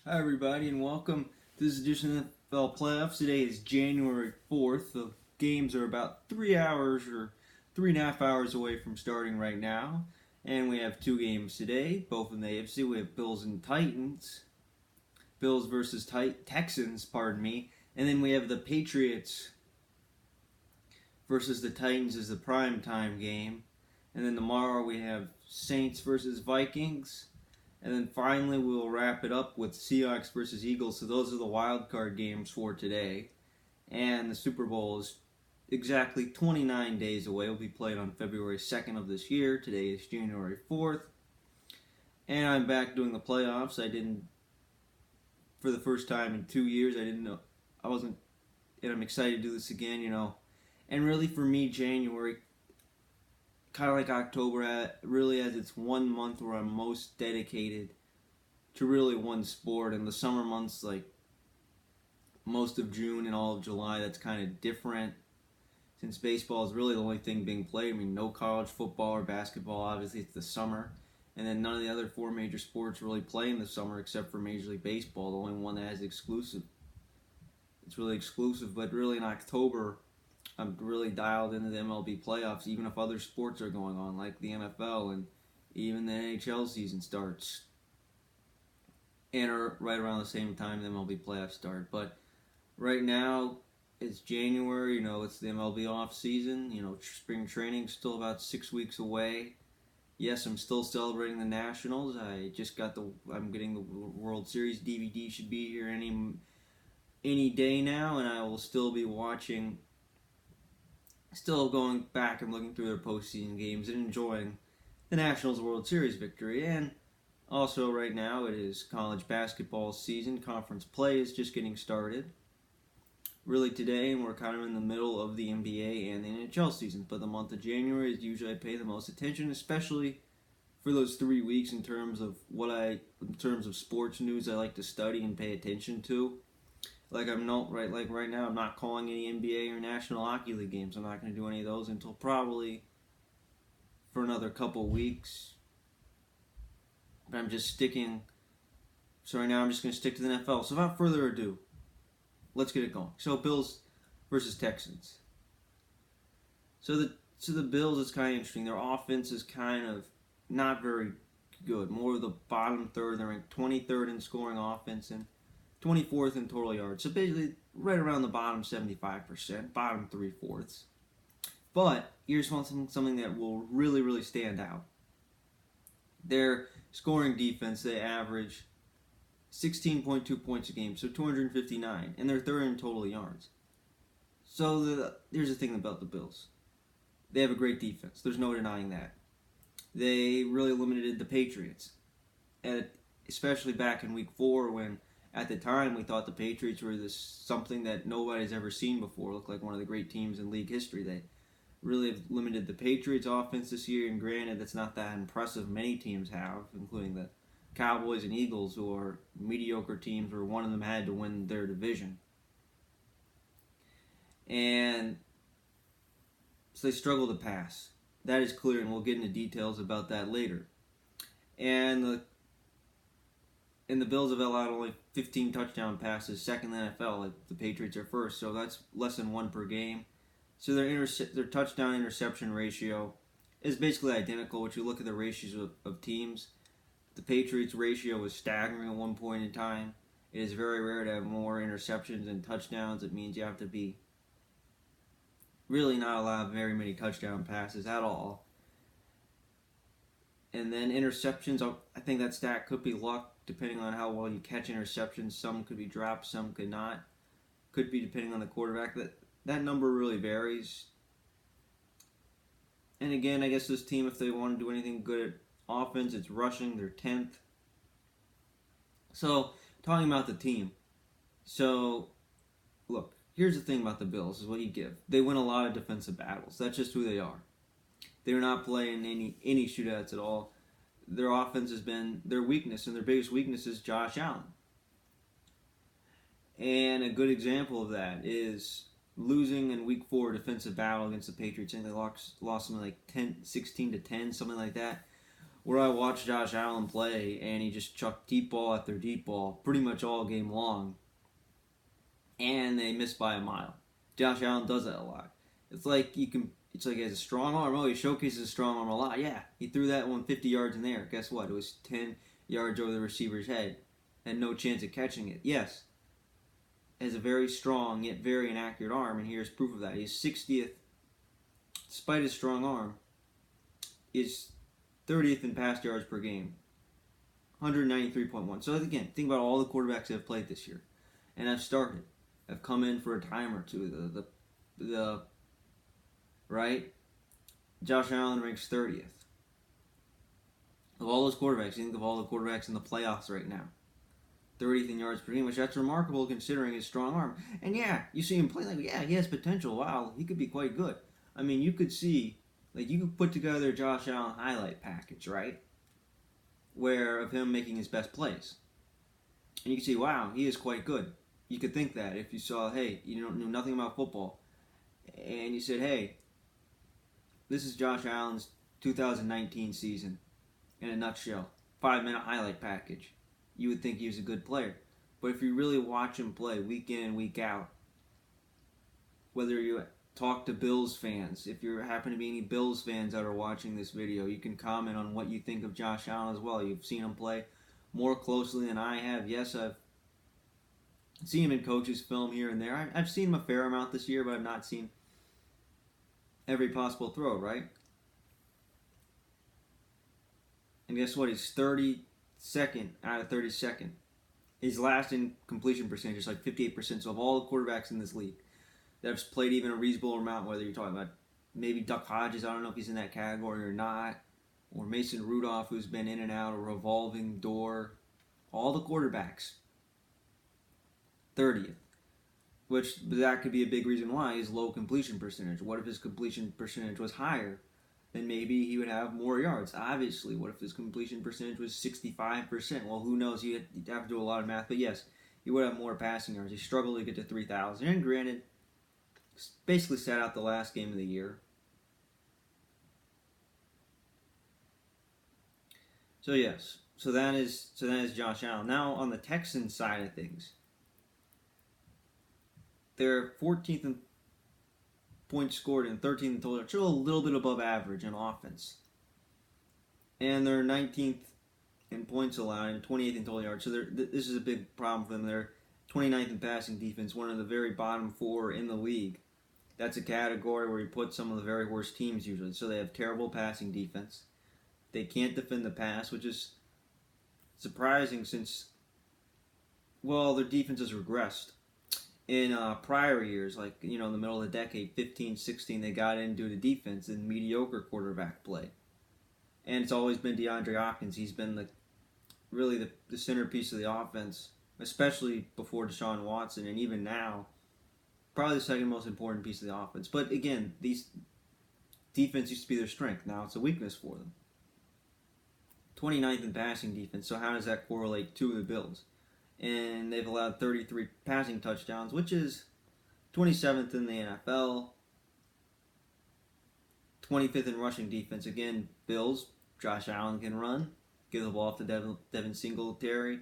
Hi, everybody, and welcome to this edition of the NFL Playoffs. Today is January 4th. The games are about 3 hours or 3.5 hours away from starting right now. And we have two games today, both in the AFC. We have Bills and Titans. Bills versus Texans, pardon me. And then we have the Patriots versus the Titans as the prime time game. And then tomorrow we have Saints versus Vikings. And then finally, we'll wrap it up with Seahawks versus Eagles. So those are the wild card games for today. And the Super Bowl is exactly 29 days away. It will be played on February 2nd of this year. Today is January 4th. And I'm back doing the playoffs. For the first time in 2 years, and I'm excited to do this again, And really for me, January, kind of like October, really as it's 1 month where I'm most dedicated to really one sport. And the summer months, like most of June and all of July, that's kind of different since baseball is really the only thing being played. I mean, no college football or basketball, obviously it's the summer. And then none of the other four major sports really play in the summer except for Major League Baseball, the only one that has exclusive. It's really exclusive, but really in October, I'm really dialed into the MLB playoffs, even if other sports are going on, like the NFL and even the NHL season starts. And are right around the same time the MLB playoffs start. But right now, it's January, it's the MLB off season. Spring training's still about 6 weeks away. Yes, I'm still celebrating the Nationals. I'm getting the World Series DVD, should be here any day now, and I will still be still going back and looking through their postseason games and enjoying the Nationals World Series victory. And also right now it is college basketball season. Conference play is just getting started. Really today, and we're kind of in the middle of the NBA and the NHL season. But the month of January is usually I pay the most attention, especially for those 3 weeks in terms of sports news I like to study and pay attention to. Right now, I'm not calling any NBA or National Hockey League games. I'm not going to do any of those until probably for another couple weeks. But I'm just sticking. So right now, I'm just going to stick to the NFL. So without further ado, let's get it going. So Bills versus Texans. So the Bills is kind of interesting. Their offense is kind of not very good. More of the bottom third. They're ranked 23rd in scoring offense and 24th in total yards. So basically, right around the bottom 75%, bottom 3/4. But here's something that will really, really stand out. Their scoring defense, they average 16.2 points a game, so 259, and they're third in total yards. So here's the thing about the Bills. They have a great defense. There's no denying that. They really limited the Patriots, especially back in Week 4 when at the time we thought the Patriots were something that nobody's ever seen before. Looked like one of the great teams in league history. They really have limited the Patriots' offense this year, and granted, that's not that impressive. Many teams have, including the Cowboys and Eagles, who are mediocre teams where one of them had to win their division. And so they struggle to pass. That is clear, and we'll get into details about that later. And the Bills have allowed only 15 touchdown passes, second in the NFL. Like the Patriots are first, so that's less than one per game. So their touchdown interception ratio is basically identical. If you look at the ratios of teams, the Patriots ratio was staggering at one point in time. It is very rare to have more interceptions than touchdowns. It means you have to be really not allowed very many touchdown passes at all. And then interceptions, I think that stat could be luck, depending on how well you catch interceptions. Some could be dropped, some could not. Could be depending on the quarterback. That number really varies. And again, I guess this team, if they want to do anything good at offense, it's rushing. They're 10th. So, talking about the team. So, look, here's the thing about the Bills, is what you give. They win a lot of defensive battles. That's just who they are. They're not playing any shootouts at all. Their offense has been their weakness, and their biggest weakness is Josh Allen. And a good example of that is losing in Week 4 defensive battle against the Patriots. I think they lost something like 16-10, something like that. where I watched Josh Allen play and he just chucked deep ball after deep ball pretty much all game long, and they missed by a mile. Josh Allen does that a lot. It's like you can. It's like he has a strong arm. Oh, he showcases a strong arm a lot. Yeah, he threw that one 50 yards in there. Guess what? It was 10 yards over the receiver's head. Had no chance of catching it. Yes, has a very strong yet very inaccurate arm, and here's proof of that. He's 60th, despite his strong arm, is 30th in pass yards per game, 193.1. So again, think about all the quarterbacks that have played this year, and have started, have come in for a time or two. The right, Josh Allen ranks 30th. Of all those quarterbacks, you think of all the quarterbacks in the playoffs right now. 30th in yards per game, which that's remarkable considering his strong arm. And yeah, you see him play like, yeah, he has potential. Wow, he could be quite good. I mean, you could see, like, you could put together a Josh Allen highlight package, right? Where of him making his best plays. And you could see, wow, he is quite good. You could think that if you saw, hey, you don't know nothing about football, and you said, hey, this is Josh Allen's 2019 season in a nutshell. 5-minute highlight package. You would think he was a good player. But if you really watch him play week in and week out, whether you talk to Bills fans, if you happen to be any Bills fans that are watching this video, you can comment on what you think of Josh Allen as well. You've seen him play more closely than I have. Yes, I've seen him in coaches' film here and there. I've seen him a fair amount this year, but I've not seen every possible throw, right? And guess what? He's 32nd out of 32nd. He's last in completion percentage, is like 58%. So of all the quarterbacks in this league that have played even a reasonable amount, whether you're talking about maybe Duck Hodges, I don't know if he's in that category or not, or Mason Rudolph, who's been in and out, a revolving door, all the quarterbacks, 30th. Which that could be a big reason why his low completion percentage. What if his completion percentage was higher? Then maybe he would have more yards. Obviously, what if his completion percentage was 65%? Well, who knows? You'd have to do a lot of math. But yes, he would have more passing yards. He struggled to get to 3,000. And granted, basically sat out the last game of the year. So yes, so that is Josh Allen. Now on the Texans side of things, they're 14th in points scored and 13th in total, still a little bit above average in offense. And they're 19th in points allowed and 28th in total yards. So this is a big problem for them. They're 29th in passing defense, one of the very bottom 4 in the league. That's a category where you put some of the very worst teams usually. So they have terrible passing defense. They can't defend the pass, which is surprising since, well, their defense has regressed. In prior years, like, in the middle of the decade, 15, 16, they got in due to defense and mediocre quarterback play. And it's always been DeAndre Hopkins. He's been really the centerpiece of the offense, especially before Deshaun Watson, and even now, probably the second most important piece of the offense. But again, these defense used to be their strength. Now it's a weakness for them. 29th in passing defense, so how does that correlate to the Bills? And they've allowed 33 passing touchdowns, which is 27th in the NFL, 25th in rushing defense. Again, Bills, Josh Allen can run, give the ball off to Devin Singletary,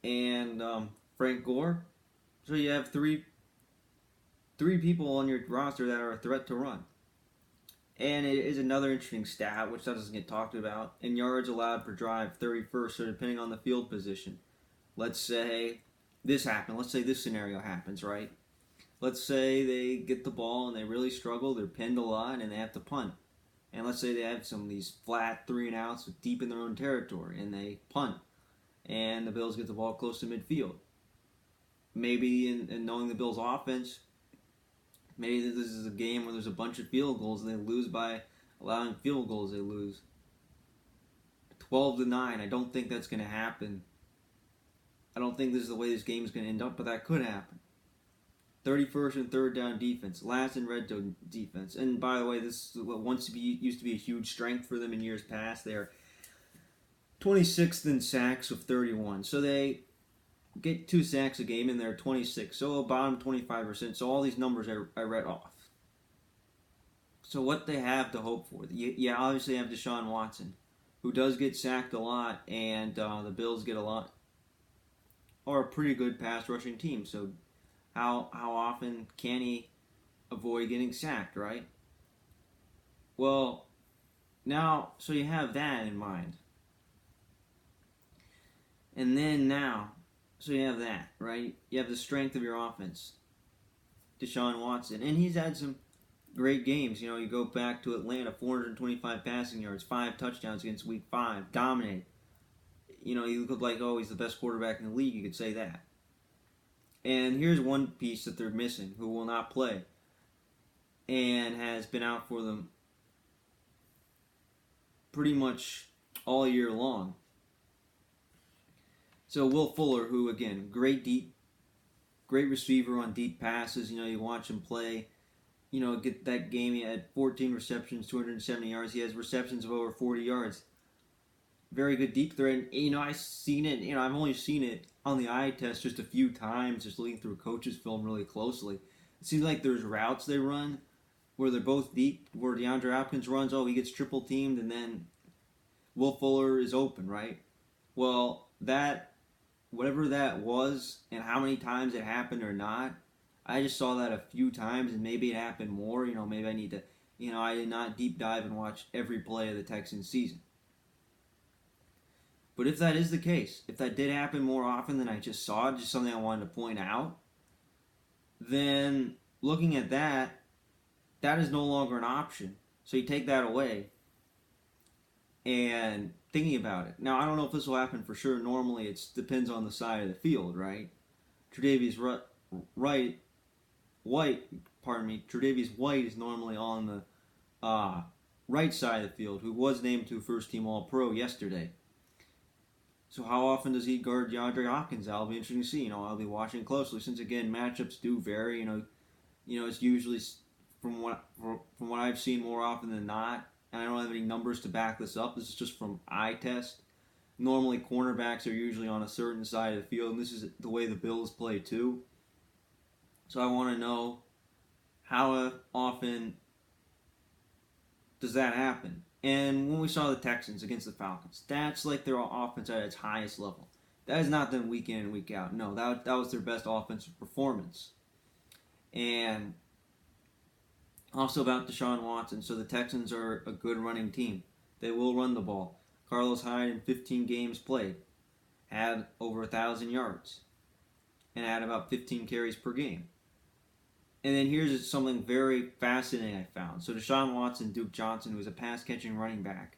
and Frank Gore. So you have three people on your roster that are a threat to run. And it is another interesting stat, which doesn't get talked about. In yards allowed per drive, 31st, so depending on the field position. Let's say this happened. Let's say this scenario happens, right? Let's say they get the ball and they really struggle. They're pinned a lot and they have to punt. And let's say they have some of these flat 3-and-outs deep in their own territory and they punt. And the Bills get the ball close to midfield. Maybe in knowing the Bills' offense, maybe this is a game where there's a bunch of field goals and they lose by allowing field goals. They lose 12-9. I don't think that's going to happen. I don't think this is the way this game is going to end up, but that could happen. 31st and third down defense, last in red zone defense. And by the way, this is what used to be a huge strength for them in years past. They're 26th in sacks with 31. So they get 2 sacks a game and they're 26. So bottom 25%. So all these numbers I read off. So what they have to hope for. You obviously have Deshaun Watson, who does get sacked a lot, and the Bills get a lot, are a pretty good pass rushing team. So how often can he avoid getting sacked, right? Well, now, so you have that in mind. And then now, so you have that, right? You have the strength of your offense. Deshaun Watson. And he's had some great games. You know, you go back to Atlanta, 425 passing yards, 5 touchdowns against Week 5. Dominate. You know, you look like, oh, he's the best quarterback in the league. You could say that. And here's one piece that they're missing, who will not play and has been out for them pretty much all year long. So Will Fuller, who again, great receiver on deep passes. You know, you watch him play. You know, get that game. He had 14 receptions, 270 yards. He has receptions of over 40 yards. Very good deep threat. And, you know, I've seen it. You know, I've only seen it on the eye test just a few times, just looking through coaches' film really closely. It seems like there's routes they run where they're both deep, where DeAndre Hopkins runs, he gets triple teamed, and then Will Fuller is open, right? Well, whatever that was, and how many times it happened or not, I just saw that a few times, and maybe it happened more. You know, maybe I need to, I did not deep dive and watch every play of the Texans season. But if that is the case, if that did happen more often than I just saw, just something I wanted to point out, then looking at that is no longer an option. So you take that away and thinking about it. Now, I don't know if this will happen for sure. Normally, it depends on the side of the field, right? Tre'Davious White is normally on the right side of the field, who was named to first-team All-Pro yesterday. So how often does he guard DeAndre Hopkins? That'll be interesting to see. You know, I'll be watching closely since, again, matchups do vary. You know, it's usually from what I've seen more often than not. And I don't have any numbers to back this up. This is just from eye test. Normally, cornerbacks are usually on a certain side of the field, and this is the way the Bills play too. So I want to know how often does that happen? And when we saw the Texans against the Falcons, that's like their offense at its highest level. That is not them week in and week out. No, that was their best offensive performance. And also about Deshaun Watson. So the Texans are a good running team. They will run the ball. Carlos Hyde in 15 games played had over 1,000 yards and had about 15 carries per game. And then here's something very fascinating I found. So Deshaun Watson, Duke Johnson, who was a pass-catching running back,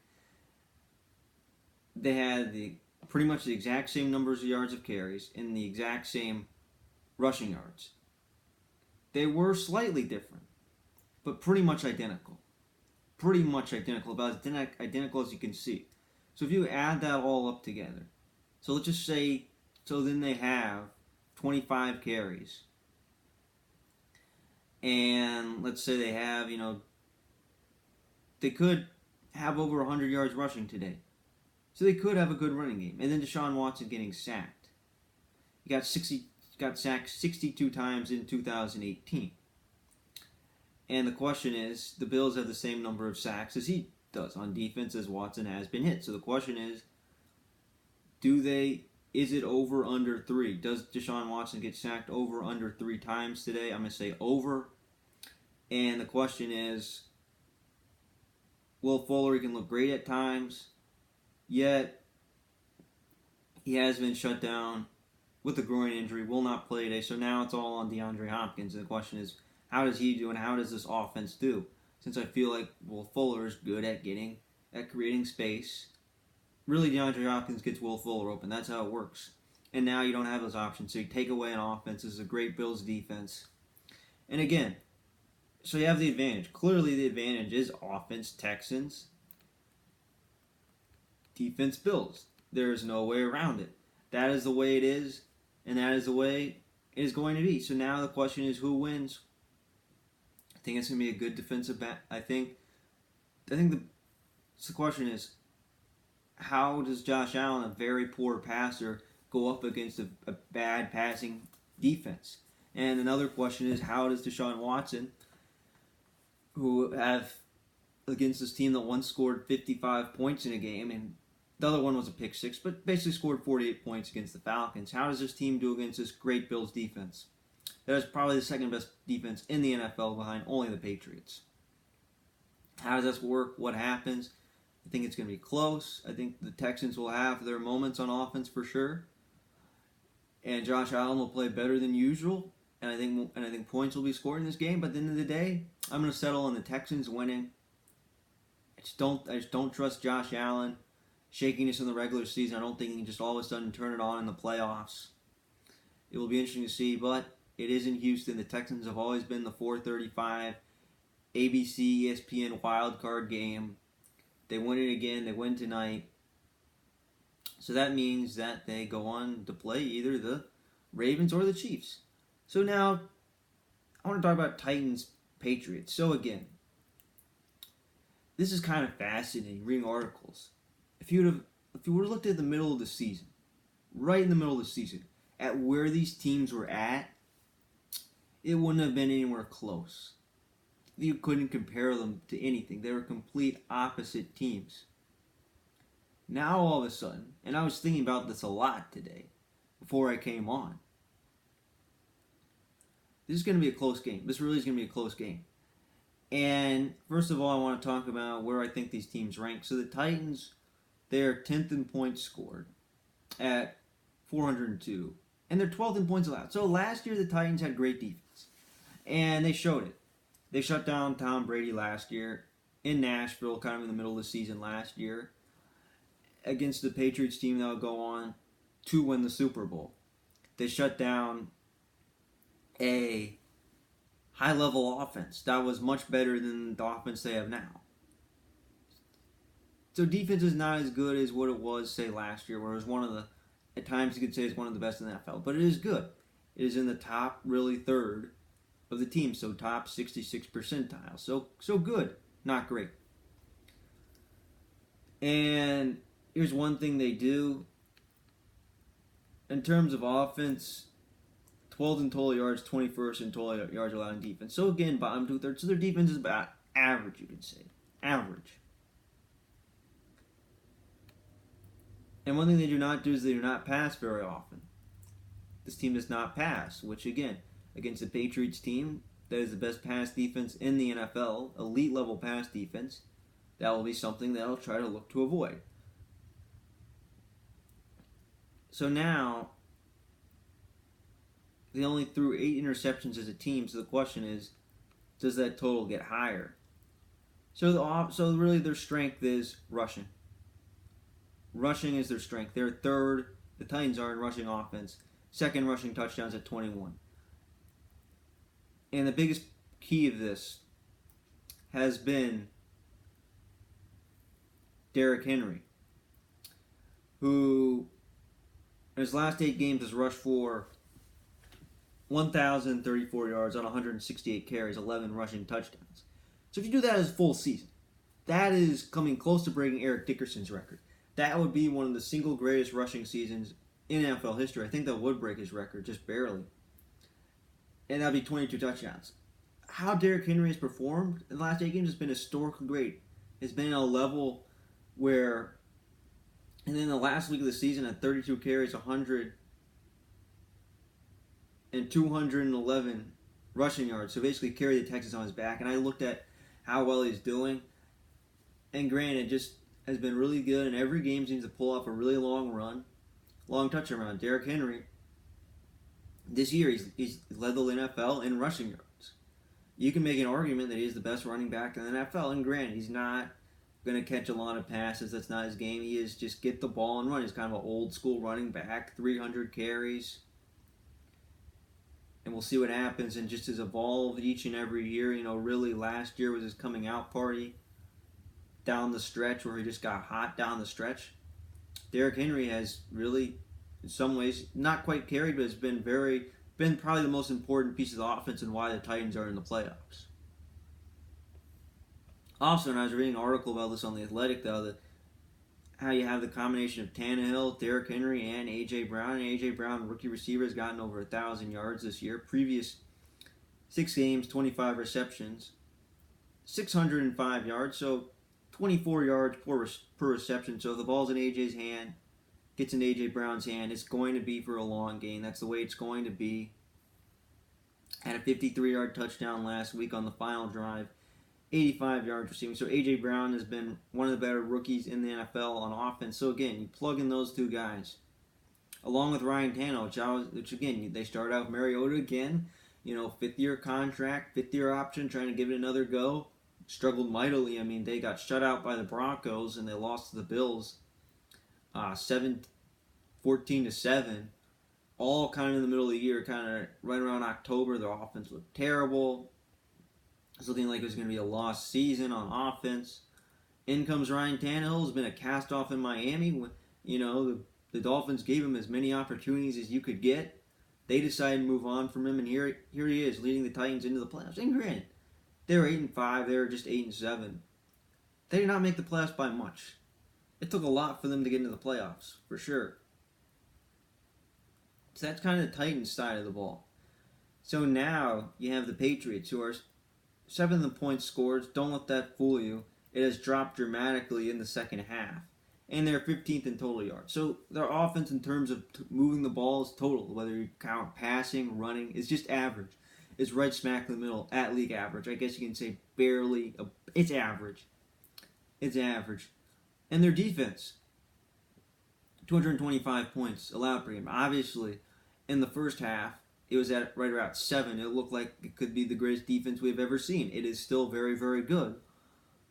they had pretty much the exact same numbers of yards of carries and the exact same rushing yards. They were slightly different, but pretty much identical. Pretty much identical, about as identical as you can see. So if you add that all up together, so let's just say, so then they have 25 carries. And let's say they have, they could have over 100 yards rushing today. So they could have a good running game. And then Deshaun Watson getting sacked. He got sacked 62 times in 2018. And the question is, the Bills have the same number of sacks as he does on defense as Watson has been hit. So the question is, is it over under 3? Does Deshaun Watson get sacked over under 3 times today? I'm going to say over. And the question is, Will Fuller can look great at times, yet he has been shut down with a groin injury, will not play today. So now it's all on DeAndre Hopkins. And the question is, how does he do and how does this offense do? Since I feel like Will Fuller is good at creating space. Really, DeAndre Hopkins gets Will Fuller open. That's how it works. And now you don't have those options. So you take away an offense. This is a great Bills defense. And again, so you have the advantage. Clearly the advantage is offense Texans, defense Bills. There is no way around it. That is the way it is, and that is the way it is going to be. So now the question is, who wins? I think it's going to be a good defensive back. I think the question is, how does Josh Allen, a very poor passer, go up against a bad passing defense? And another question is, how does Deshaun Watson, who have against this team that once scored 55 points in a game and The other one was a pick six, but basically scored 48 points against the Falcons. How does this team do against this great Bills defense? That is probably the second best defense in the NFL behind only the Patriots. How does this work? What happens? I think it's going to be close. I think the Texans will have their moments on offense for sure. And Josh Allen will play better than usual. And I think points will be scored in this game. But at the end of the day, I'm going to settle on the Texans winning. I just don't trust Josh Allen. Shakiness in the regular season. I don't think he can just all of a sudden turn it on in the playoffs. It will be interesting to see, but it is in Houston. The Texans have always been the 4:35 ABC ESPN wildcard game. They win it again. They win tonight. So that means that they go on to play either the Ravens or the Chiefs. So now, I want to talk about Titans-Patriots. So again, this is kind of fascinating, reading articles. If you would have looked at the middle of the season, right in the middle of the season, at where these teams were at, it wouldn't have been anywhere close. You couldn't compare them to anything. They were complete opposite teams. Now all of a sudden, and I was thinking about this a lot today, before I came on, this is going to be a close game. This really is going to be a close game. And first of all, I want to talk about where I think these teams rank. So the Titans, they're 10th in points scored at 402. And they're 12th in points allowed. So last year the Titans had great defense. And they showed it. They shut down Tom Brady last year in Nashville, kind of in the middle of the season last year, against the Patriots team that would go on to win the Super Bowl. They shut down a high-level offense that was much better than the offense they have now. So defense is not as good as what it was, say, last year, where it was one of the, at times you could say it's one of the best in the NFL, but it is good. It is in the top, really, third of the team, so top 66 percentile. So good, not great. And here's one thing they do. In terms of offense, 12th in total yards, 21st in total yards allowed in defense. So again, bottom two-thirds. So their defense is about average, you could say. Average. And one thing they do not do is they do not pass very often. This team does not pass, which again, against the Patriots team, that is the best pass defense in the NFL, elite level pass defense, that will be something they'll try to look to avoid. So now, they only threw 8 interceptions as a team, so the question is, does that total get higher? So really their strength is rushing. Rushing is their strength. They're third, the Titans are in rushing offense. Second rushing touchdowns at 21. And the biggest key of this has been Derrick Henry, who in his last 8 games has rushed for 1,034 yards on 168 carries, 11 rushing touchdowns. So if you do that as full season, that is coming close to breaking Eric Dickerson's record. That would be one of the single greatest rushing seasons in NFL history. I think that would break his record, just barely. And that would be 22 touchdowns. How Derrick Henry has performed in the last 8 games has been historically great. It's been at a level where, and then the last week of the season at 32 carries, 100 and 211 rushing yards. So basically carried the Texans on his back. And I looked at how well he's doing. And granted, just has been really good. And every game seems to pull off a really long run. Long touchdown run. Derrick Henry, this year he's led the NFL in rushing yards. You can make an argument that he's the best running back in the NFL. And granted, he's not going to catch a lot of passes. That's not his game. He is just get the ball and run. He's kind of an old school running back. 300 carries. And we'll see what happens, and just has evolved each and every year. You know, really last year was his coming out party down the stretch where he just got hot down the stretch. Derrick Henry has really, in some ways, not quite carried, but has been probably the most important piece of the offense and why the Titans are in the playoffs. Also, and I was reading an article about this on The Athletic, though, that how you have the combination of Tannehill, Derrick Henry, and A.J. Brown. And A.J. Brown, rookie receiver, has gotten over 1,000 yards this year. Previous 6 games, 25 receptions, 605 yards. So 24 yards per reception. So if the ball's in AJ's hand, gets in AJ Brown's hand, it's going to be for a long gain. That's the way it's going to be. Had a 53-yard touchdown last week on the final drive. 85 yards receiving. So AJ Brown has been one of the better rookies in the NFL on offense. So again, you plug in those two guys, along with Ryan Tannehill, which again, they started out with Mariota again. 5th-year contract, 5th-year option, trying to give it another go. Struggled mightily. I mean, they got shut out by the Broncos and they lost to the Bills 14-7. All kind of in the middle of the year, kind of right around October. Their offense looked terrible. It's looking like it was going to be a lost season on offense. In comes Ryan Tannehill, who's been a cast-off in Miami. The Dolphins gave him as many opportunities as you could get. They decided to move on from him, and here he is, leading the Titans into the playoffs. And granted, they were 8-5. They were just 8-7. They did not make the playoffs by much. It took a lot for them to get into the playoffs, for sure. So that's kind of the Titans side of the ball. So now you have the Patriots, who are 7th in points scored. Don't let that fool you. It has dropped dramatically in the second half. And they're 15th in total yards. So their offense in terms of moving the ball is total, whether you count passing, running, is just average. It's right smack in the middle, at league average. I guess you can say barely. It's average. It's average. And their defense, 225 points allowed per game. Obviously, in the first half, it was at right around 7. It looked like it could be the greatest defense we've ever seen. It is still very, very good,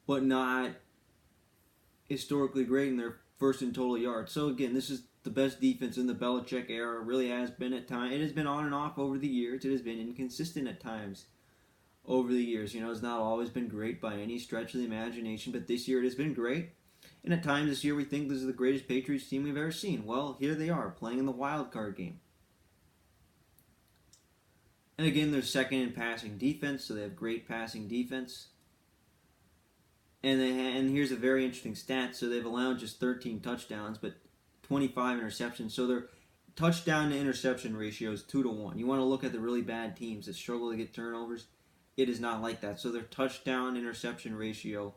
but not historically great in their first in total yards. So again, this is the best defense in the Belichick era. It really has been at times. It has been on and off over the years. It has been inconsistent at times over the years. It's not always been great by any stretch of the imagination, but this year it has been great. And at times this year we think this is the greatest Patriots team we've ever seen. Well, here they are, playing in the wild card game. And again, they're second in passing defense, so they have great passing defense. And here's a very interesting stat. So they've allowed just 13 touchdowns, but 25 interceptions. So their touchdown to interception ratio is 2-1. You want to look at the really bad teams that struggle to get turnovers. It is not like that. So their touchdown interception ratio,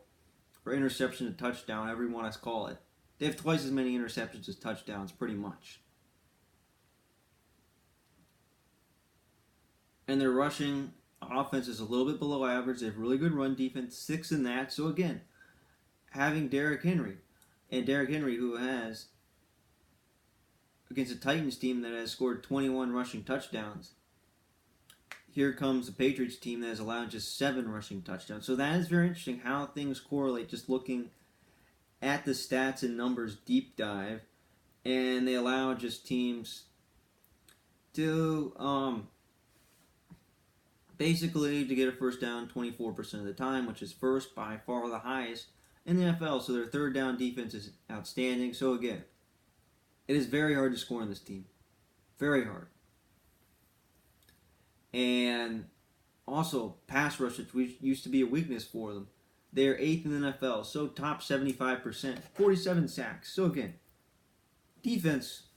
or interception to touchdown, however you want to call it, they have twice as many interceptions as touchdowns, pretty much. And their rushing offense is a little bit below average. They have really good run defense, 6th in that. So again, having Derrick Henry, and Derrick Henry, who has, against a Titans team that has scored 21 rushing touchdowns, here comes the Patriots team that has allowed just 7 rushing touchdowns. So that is very interesting how things correlate, just looking at the stats and numbers deep dive. And they allow just teams to basically to get a first down 24% of the time, which is first by far the highest in the NFL. So their third down defense is outstanding. So again, it is very hard to score on this team. Very hard. And also, pass rush, which used to be a weakness for them. They are 8th in the NFL, so top 75%, 47 sacks. So again, defense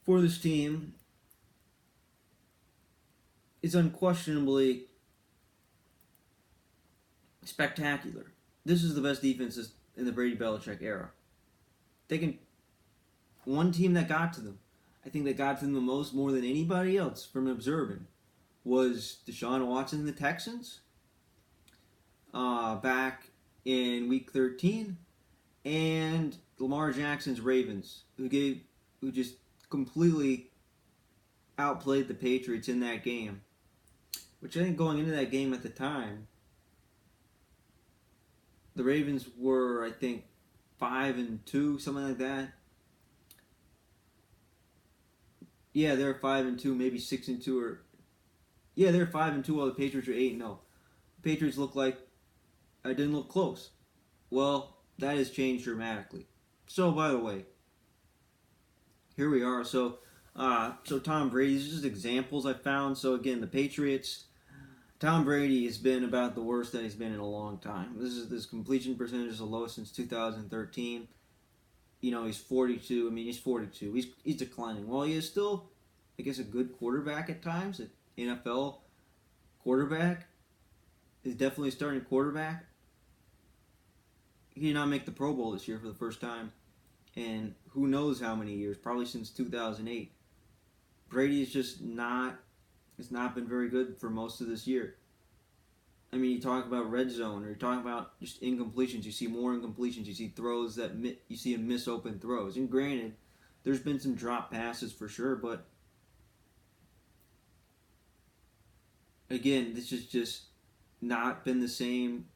for this team is unquestionably spectacular. This is the best defense in the Brady Belichick era. One team that got to them, I think that got to them the most, more than anybody else from observing, was Deshaun Watson and the Texans back in Week 13, and Lamar Jackson's Ravens, who just completely outplayed the Patriots in that game. Which I think going into that game at the time, the Ravens were, I think, 5-2, something like that. Yeah, they were 5-2, maybe 6-2, or yeah, they were 5-2 while the Patriots were 8-0. The Patriots didn't look close. Well, that has changed dramatically. So, by the way, here we are. So Tom Brady, these are just examples I found. So again, the Patriots, Tom Brady has been about the worst that he's been in a long time. This completion percentage is the lowest since 2013. He's 42. He's 42. He's declining. Well, he is still, I guess, a good quarterback at times. An NFL quarterback is definitely a starting quarterback. he did not make the Pro Bowl this year for the first time in who knows how many years, probably since 2008. Brady is just not has not been very good for most of this year. I mean, you talk about red zone, or you talk about just incompletions. You see more incompletions. You see throws that you see him miss open throws. And granted, there's been some drop passes for sure, but again, this has just not been the same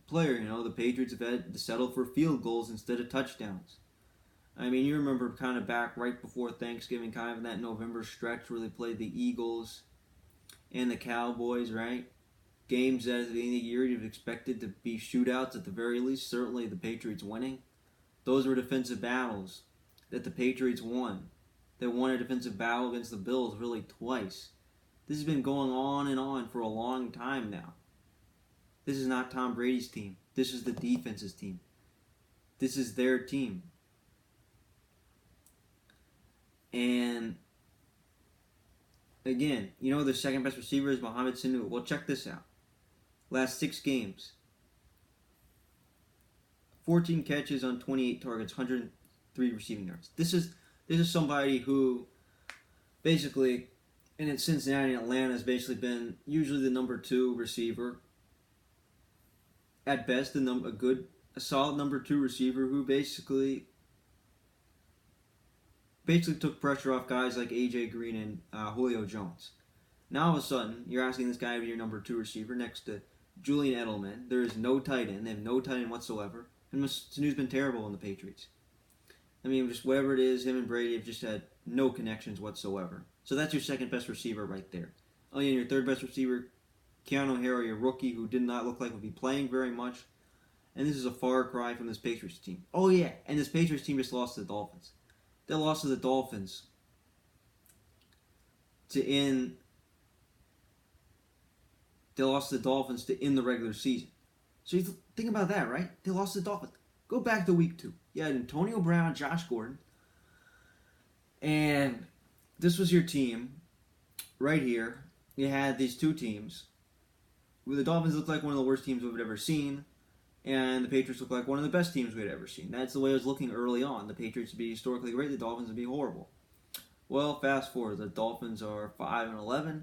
player. You know, the Patriots have had to settle for field goals instead of touchdowns. I mean, you remember kind of back right before Thanksgiving, kind of in that November stretch where they played the Eagles and the Cowboys, right? Games that at the end of the year you'd expected to be shootouts at the very least. Certainly the Patriots winning. Those were defensive battles that the Patriots won. They won a defensive battle against the Bills really twice. This has been going on and on for a long time now. This is not Tom Brady's team. This is the defense's team. This is their team. And again, you know their second best receiver is Mohamed Sanu. Well, check this out. Last 6 games. 14 catches on 28 targets, 103 receiving yards. This is somebody who basically, and in Cincinnati and Atlanta, has basically been usually the number 2 receiver. At best, a solid number 2 receiver who basically took pressure off guys like A.J. Green and Julio Jones. Now all of a sudden, you're asking this guy to be your number 2 receiver next to Julian Edelman. There is no tight end. They have no tight end whatsoever. And Sanu's been terrible in the Patriots. I mean, just whatever it is, him and Brady have just had no connections whatsoever. So that's your second best receiver right there. Oh, yeah, and your third best receiver, Keanu O'Hara, your rookie, who did not look like would be playing very much. And this is a far cry from this Patriots team. Oh, yeah, and this Patriots team just lost to the Dolphins. They lost to the Dolphins to end the regular season. So you think about that, right? They lost to the Dolphins. Go back to week 2. You had Antonio Brown, Josh Gordon, and this was your team right here. You had these 2 teams. The Dolphins looked like one of the worst teams we've ever seen, and the Patriots looked like one of the best teams we'd ever seen. That's the way it was looking early on. The Patriots would be historically great. The Dolphins would be horrible. Well, fast forward. The Dolphins are 5-11,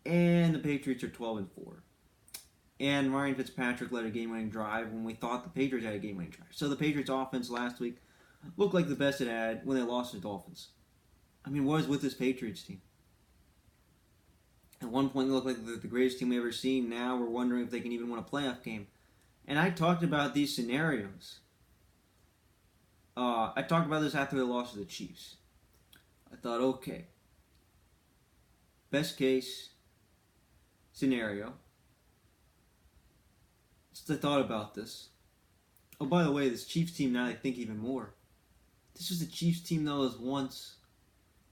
and the Patriots are 12-4. And Ryan Fitzpatrick led a game-winning drive when we thought the Patriots had a game-winning drive. So the Patriots offense last week looked like the best it had when they lost to the Dolphins. I mean, what is with this Patriots team? At one point, they looked like the greatest team we've ever seen. Now we're wondering if they can even win a playoff game. And I talked about these scenarios. I talked about this after they lost to the Chiefs. I thought, okay, best case scenario. I thought about this. Oh, by the way, this Chiefs team, now I think even more. This was the Chiefs team that was once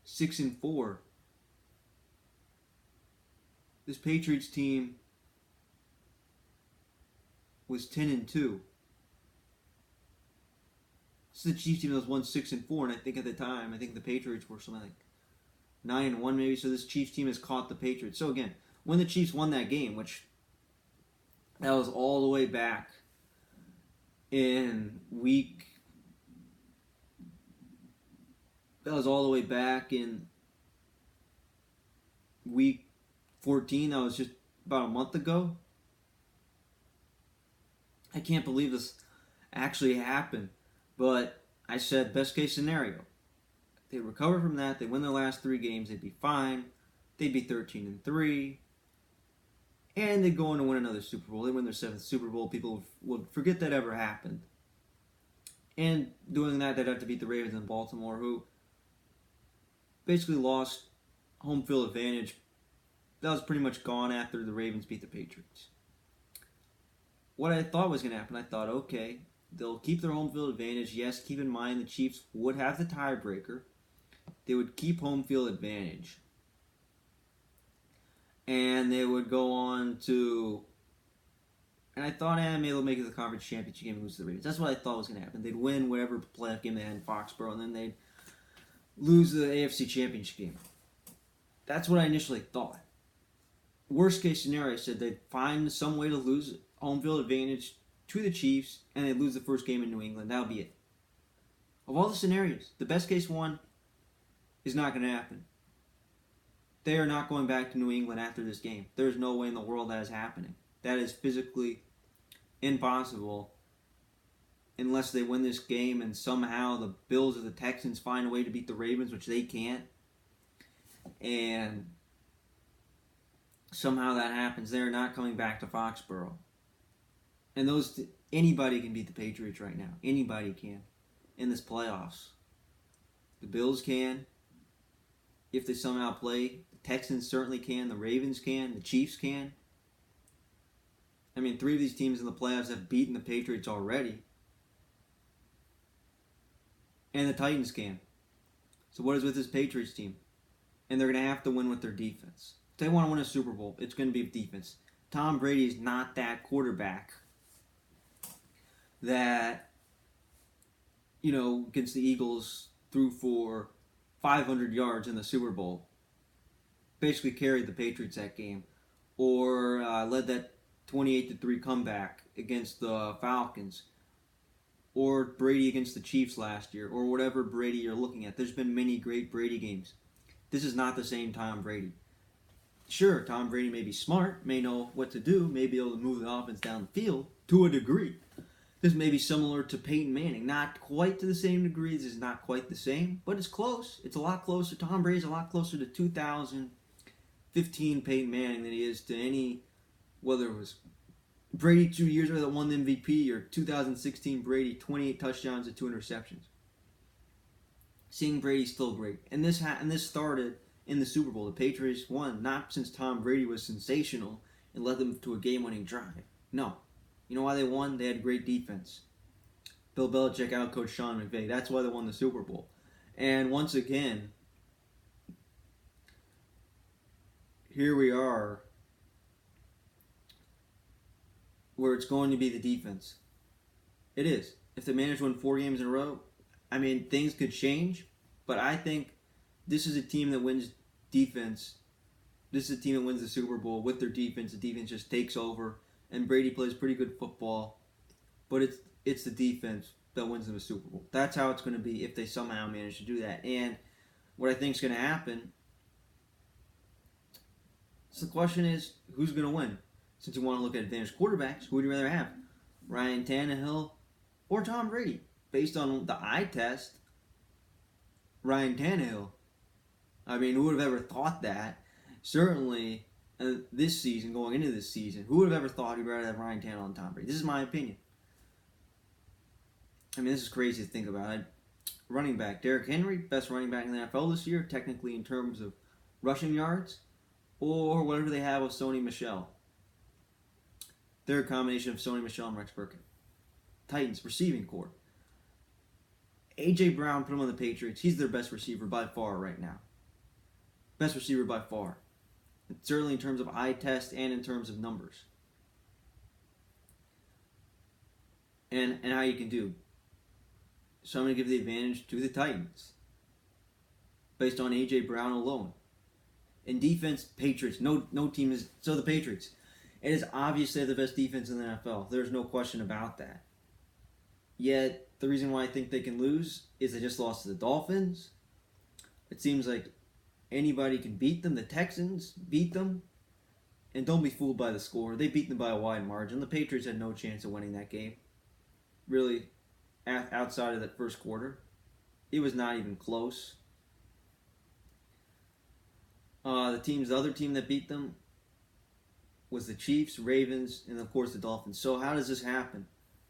6-4. This Patriots team was 10-2. This is the Chiefs team that was once 6-4, and I think at the time, the Patriots were something like 9-1 maybe. So this Chiefs team has caught the Patriots. So again, when the Chiefs won that game, which that was all the way back in week. That was all the way back in week 14. That was just about a month ago. I can't believe this actually happened. But I said best case scenario. They recover from that. They win their last 3 games. They'd be fine. They'd be 13-3. And they'd go on to win another Super Bowl. They win their 7th Super Bowl. People would forget that ever happened. And doing that, they'd have to beat the Ravens in Baltimore, who basically lost home field advantage. That was pretty much gone after the Ravens beat the Patriots. What I thought was going to happen, I thought, okay, they'll keep their home field advantage. Yes, keep in mind the Chiefs would have the tiebreaker. They would keep home field advantage. And they would go on to... And I thought, maybe they'll make it to the conference championship game and lose to the Ravens. That's what I thought was going to happen. They'd win whatever playoff game they had in Foxborough, and then they'd lose the AFC championship game. That's what I initially thought. Worst case scenario, I said they'd find some way to lose home field advantage to the Chiefs and they lose the first game in New England. That'll be it. Of all the scenarios, the best case one is not going to happen. They are not going back to New England after this game. There's no way in the world that is happening. That is physically impossible unless they win this game and somehow the Bills or the Texans find a way to beat the Ravens, which they can't. And somehow that happens. They're not coming back to Foxborough. And anybody can beat the Patriots right now. Anybody can in this playoffs. The Bills can. If they somehow play, the Texans certainly can. The Ravens can. The Chiefs can. I mean, 3 of these teams in the playoffs have beaten the Patriots already. And the Titans can. So what is with this Patriots team? And they're going to have to win with their defense. If they want to win a Super Bowl, it's going to be with defense. Tom Brady is not that quarterback that, against the Eagles threw for 500 yards in the Super Bowl. Basically carried the Patriots that game. Or led that 28-3 comeback against the Falcons. Or Brady against the Chiefs last year. Or whatever Brady you're looking at. There's been many great Brady games. This is not the same Tom Brady. Sure, Tom Brady may be smart, may know what to do, may be able to move the offense down the field to a degree. This may be similar to Peyton Manning. Not quite to the same degree. This is not quite the same, but it's close. It's a lot closer. Tom Brady's a lot closer to 2015 Peyton Manning than he is to any, whether it was Brady 2 years ago that won the MVP or 2016 Brady, 28 touchdowns and 2 interceptions. Seeing Brady's still great. And this started in the Super Bowl. The Patriots won, not since Tom Brady was sensational and led them to a game-winning drive. No. You know why they won? They had great defense. Bill Belichick outcoached Sean McVay. That's why they won the Super Bowl. And once again, here we are where it's going to be the defense. It is. If they manage to win 4 games in a row, I mean, things could change, but I think this is a team that wins defense. This is a team that wins the Super Bowl with their defense. The defense just takes over, and Brady plays pretty good football, but it's the defense that wins them a Super Bowl. That's how it's going to be if they somehow manage to do that. And what I think is going to happen, so the question is, who's going to win? Since you want to look at advantage quarterbacks, who would you rather have? Ryan Tannehill or Tom Brady? Based on the eye test, Ryan Tannehill. I mean, who would have ever thought that? Certainly, this season, going into this season, who would have ever thought he'd rather have Ryan Tannehill and Tom Brady? This is my opinion. I mean, this is crazy to think about. Running back, Derrick Henry, best running back in the NFL this year, technically in terms of rushing yards, or whatever they have with Sony Michel. They're a combination of Sony Michel and Rex Burkhead. Titans, receiving core. A.J. Brown, put him on the Patriots. He's their best receiver by far right now. Best receiver by far. Certainly in terms of eye test and in terms of numbers. And how you can do. So I'm going to give the advantage to the Titans. Based on A.J. Brown alone. In defense, Patriots. No team is... So the Patriots. It is obvious they're the best defense in the NFL. There's no question about that. Yet, the reason why I think they can lose is they just lost to the Dolphins. It seems like anybody can beat them. The Texans beat them. And don't be fooled by the score. They beat them by a wide margin. The Patriots had no chance of winning that game. Really, outside of that first quarter. It was not even close. The other team that beat them was the Chiefs, Ravens, and of course the Dolphins. So how does this happen?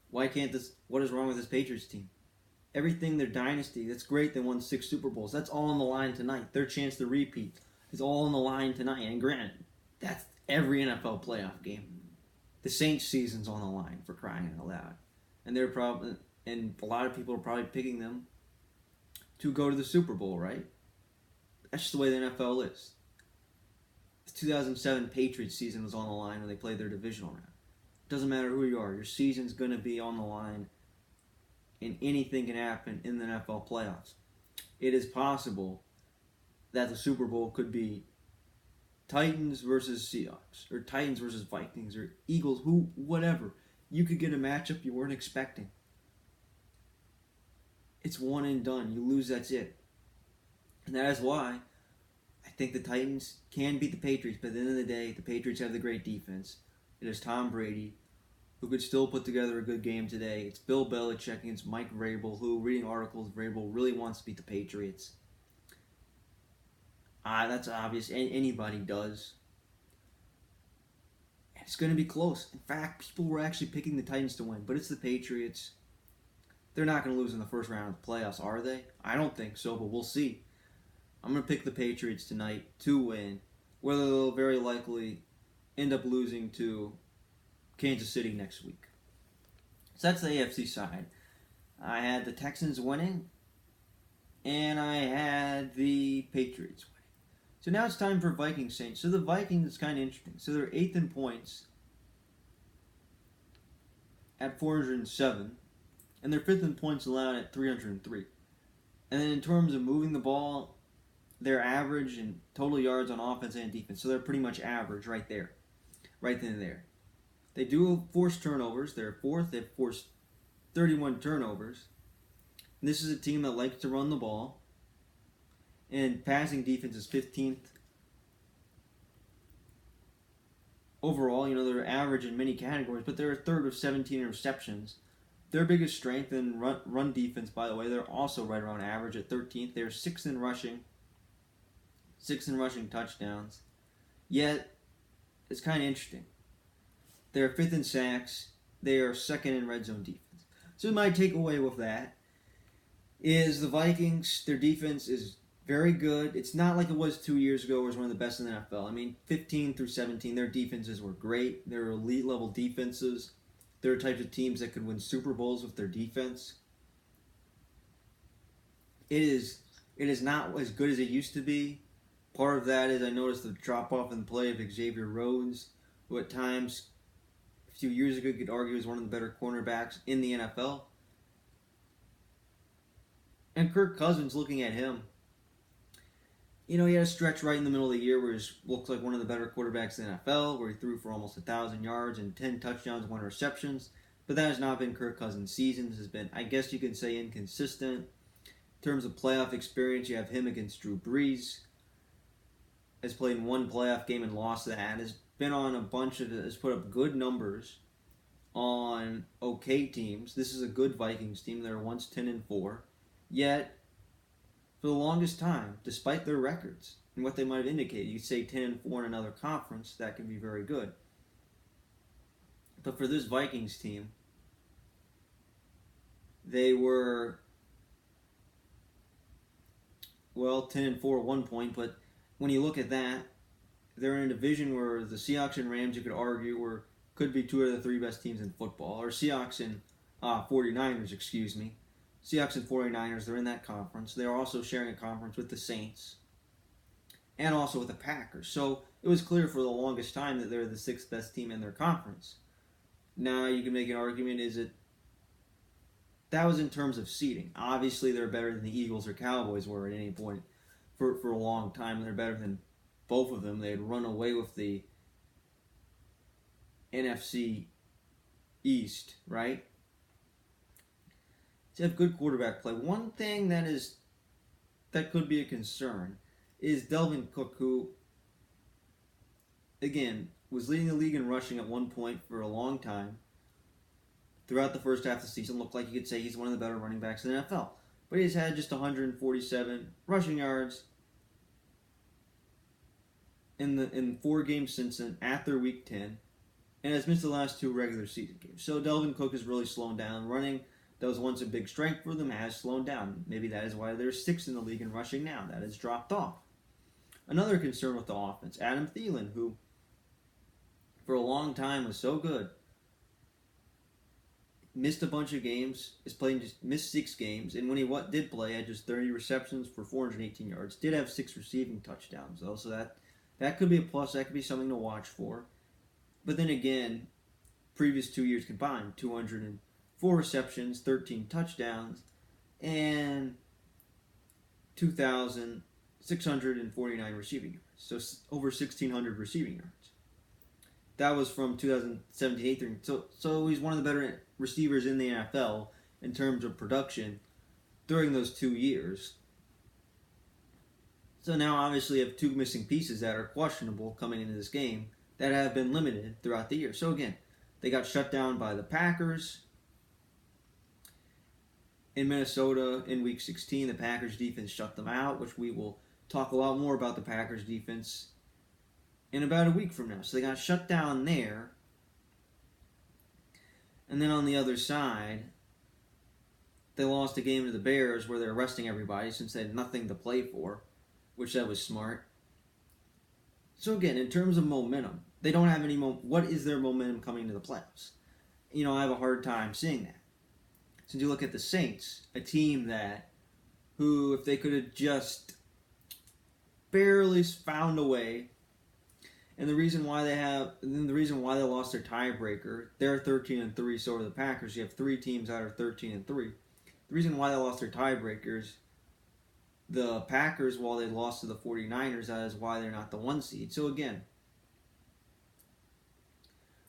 What is wrong with this Patriots team? Everything, their dynasty, that's great. They won 6 Super Bowls. That's all on the line tonight. Their chance to repeat is all on the line tonight. And granted, that's every NFL playoff game. The Saints season's on the line, for crying out loud. And a lot of people are probably picking them to go to the Super Bowl, right? That's just the way the NFL is. The 2007 Patriots season was on the line when they played their divisional round. Doesn't matter who you are, your season's going to be on the line, and anything can happen in the NFL playoffs. It is possible that the Super Bowl could be Titans versus Seahawks, or Titans versus Vikings, or Eagles, whatever. You could get a matchup you weren't expecting. It's one and done. You lose, that's it. And that is why I think the Titans can beat the Patriots, but at the end of the day, the Patriots have the great defense. It is Tom Brady, who could still put together a good game today. It's Bill Belichick against Mike Vrabel, who, reading articles, Vrabel really wants to beat the Patriots. That's obvious. Anybody does. And it's going to be close. In fact, people were actually picking the Titans to win, but it's the Patriots. They're not going to lose in the first round of the playoffs, are they? I don't think so, but we'll see. I'm going to pick the Patriots tonight to win, whether they'll very likely end up losing to Kansas City next week. So that's the AFC side. I had the Texans winning, and I had the Patriots winning. So now it's time for Vikings Saints. So the Vikings is kind of interesting. So they're 8th in points at 407, and they're 5th in points allowed at 303. And then in terms of moving the ball, they're average in total yards on offense and defense. So they're pretty much average right there. Right then and there. They do force turnovers. They're 4th. They've forced 31 turnovers. And this is a team that likes to run the ball. And passing defense is 15th. Overall, they're average in many categories, but they're a 3rd of 17 interceptions. Their biggest strength in run defense, by the way, they're also right around average at 13th. They're 6th in rushing. 6th in rushing touchdowns. Yet, it's kind of interesting. They're 5th in sacks. They are 2nd in red zone defense. So my takeaway with that is the Vikings, their defense is very good. It's not like it was 2 years ago where it was one of the best in the NFL. I mean, 15 through 17, their defenses were great. They're elite level defenses. They're types of teams that could win Super Bowls with their defense. It is not as good as it used to be. Part of that is I noticed the drop-off in play of Xavier Rhodes, who at times, a few years ago, could argue was one of the better cornerbacks in the NFL. And Kirk Cousins, looking at him, he had a stretch right in the middle of the year where he looks like one of the better quarterbacks in the NFL, where he threw for almost 1,000 yards and 10 touchdowns, 1 receptions. But that has not been Kirk Cousins' season. This has been, I guess you could say, inconsistent. In terms of playoff experience, you have him against Drew Brees. Has played in 1 playoff game and lost that. Has been on has put up good numbers on okay teams. This is a good Vikings team. They were once 10-4. Yet, for the longest time, despite their records and what they might have indicated, you say 10-4 in another conference, that can be very good. But for this Vikings team, they were 10-4 at one point, but when you look at that, they're in a division where the Seahawks and Rams, you could argue, could be 2 of the 3 best teams in football. Or Seahawks and 49ers, excuse me. Seahawks and 49ers, they're in that conference. They're also sharing a conference with the Saints and also with the Packers. So it was clear for the longest time that they're the 6th best team in their conference. Now you can make an argument, that was in terms of seeding. Obviously they're better than the Eagles or Cowboys were at any point for a long time. They're better than both of them. They had run away with the NFC East, right? To have good quarterback play. One thing that could be a concern is Dalvin Cook, who, again, was leading the league in rushing at one point for a long time. Throughout the first half of the season, looked like you could say he's one of the better running backs in the NFL. But he's had just 147 rushing yards in 4 games since then, after Week 10, and has missed the last 2 regular season games. So Dalvin Cook is really slowing down. Running, that was once a big strength for them, has slowed down. Maybe that is why they're 6th in the league in rushing now. That has dropped off. Another concern with the offense, Adam Thielen, who for a long time was so good, missed a bunch of games, missed 6 games, and when he did play, had just 30 receptions for 418 yards. Did have 6 receiving touchdowns, though, so that could be a plus. That could be something to watch for. But then again, previous 2 years combined, 204 receptions, 13 touchdowns, and 2,000 649 receiving yards. So over 1,600 receiving yards. That was from 2017-18. So he's one of the better receivers in the NFL in terms of production during those 2 years. So now obviously you have two missing pieces that are questionable coming into this game that have been limited throughout the year. So again, they got shut down by the Packers in Minnesota in Week 16. The Packers defense shut them out, which we will talk a lot more about the Packers defense in about a week from now. So they got shut down there. And then on the other side, they lost a game to the Bears where they're resting everybody since they had nothing to play for, which that was smart. So again, in terms of momentum, they don't have any what is their momentum coming to the playoffs? I have a hard time seeing that. Since you look at the Saints, a team who, if they could have just barely found a way, and the reason why they lost their tiebreaker, they're 13-3, so are the Packers. You have 3 teams that are 13-3. The reason why they lost their tiebreakers, the Packers, while they lost to the 49ers, that is why they're not the 1 seed. So again,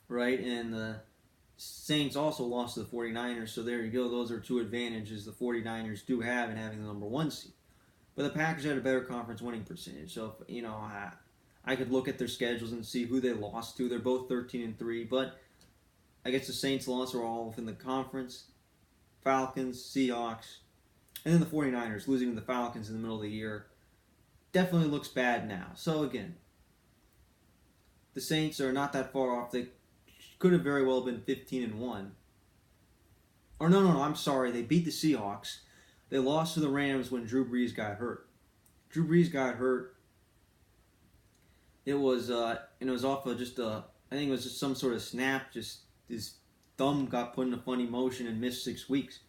right, and the Saints also lost to the 49ers, so there you go. Those are 2 advantages the 49ers do have in having the number 1 seed. But the Packers had a better conference winning percentage. So, if, I could look at their schedules and see who they lost to. They're both 13-3, but I guess the Saints lost are all within the conference. Falcons, Seahawks, and then the 49ers losing to the Falcons in the middle of the year definitely looks bad now. So again, the Saints are not that far off. They could have very well been 15-1. Or no, I'm sorry. They beat the Seahawks. They lost to the Rams when Drew Brees got hurt. Drew Brees got hurt. It was off of I think it was just some sort of snap. Just his thumb got put in a funny motion and missed 6 weeks.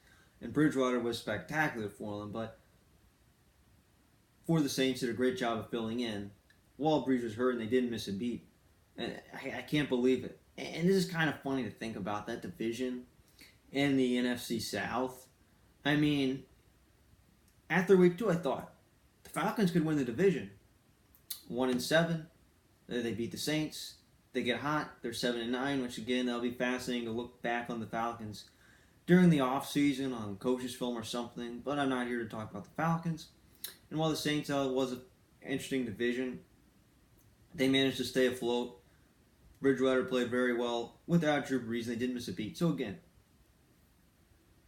And Bridgewater was spectacular for them, but for the Saints, did a great job of filling in. While Brees was hurt and they didn't miss a beat. And I can't believe it. And this is kind of funny to think about, that division and the NFC South. I mean, after week 2, I thought the Falcons could win the division. 1-7. They beat the Saints. They get hot. They're 7-9, which again, that'll be fascinating to look back on the Falcons during the offseason on coach's film or something. But I'm not here to talk about the Falcons. And while the Saints was an interesting division, they managed to stay afloat. Bridgewater played very well without Drew Brees. They didn't miss a beat. So again,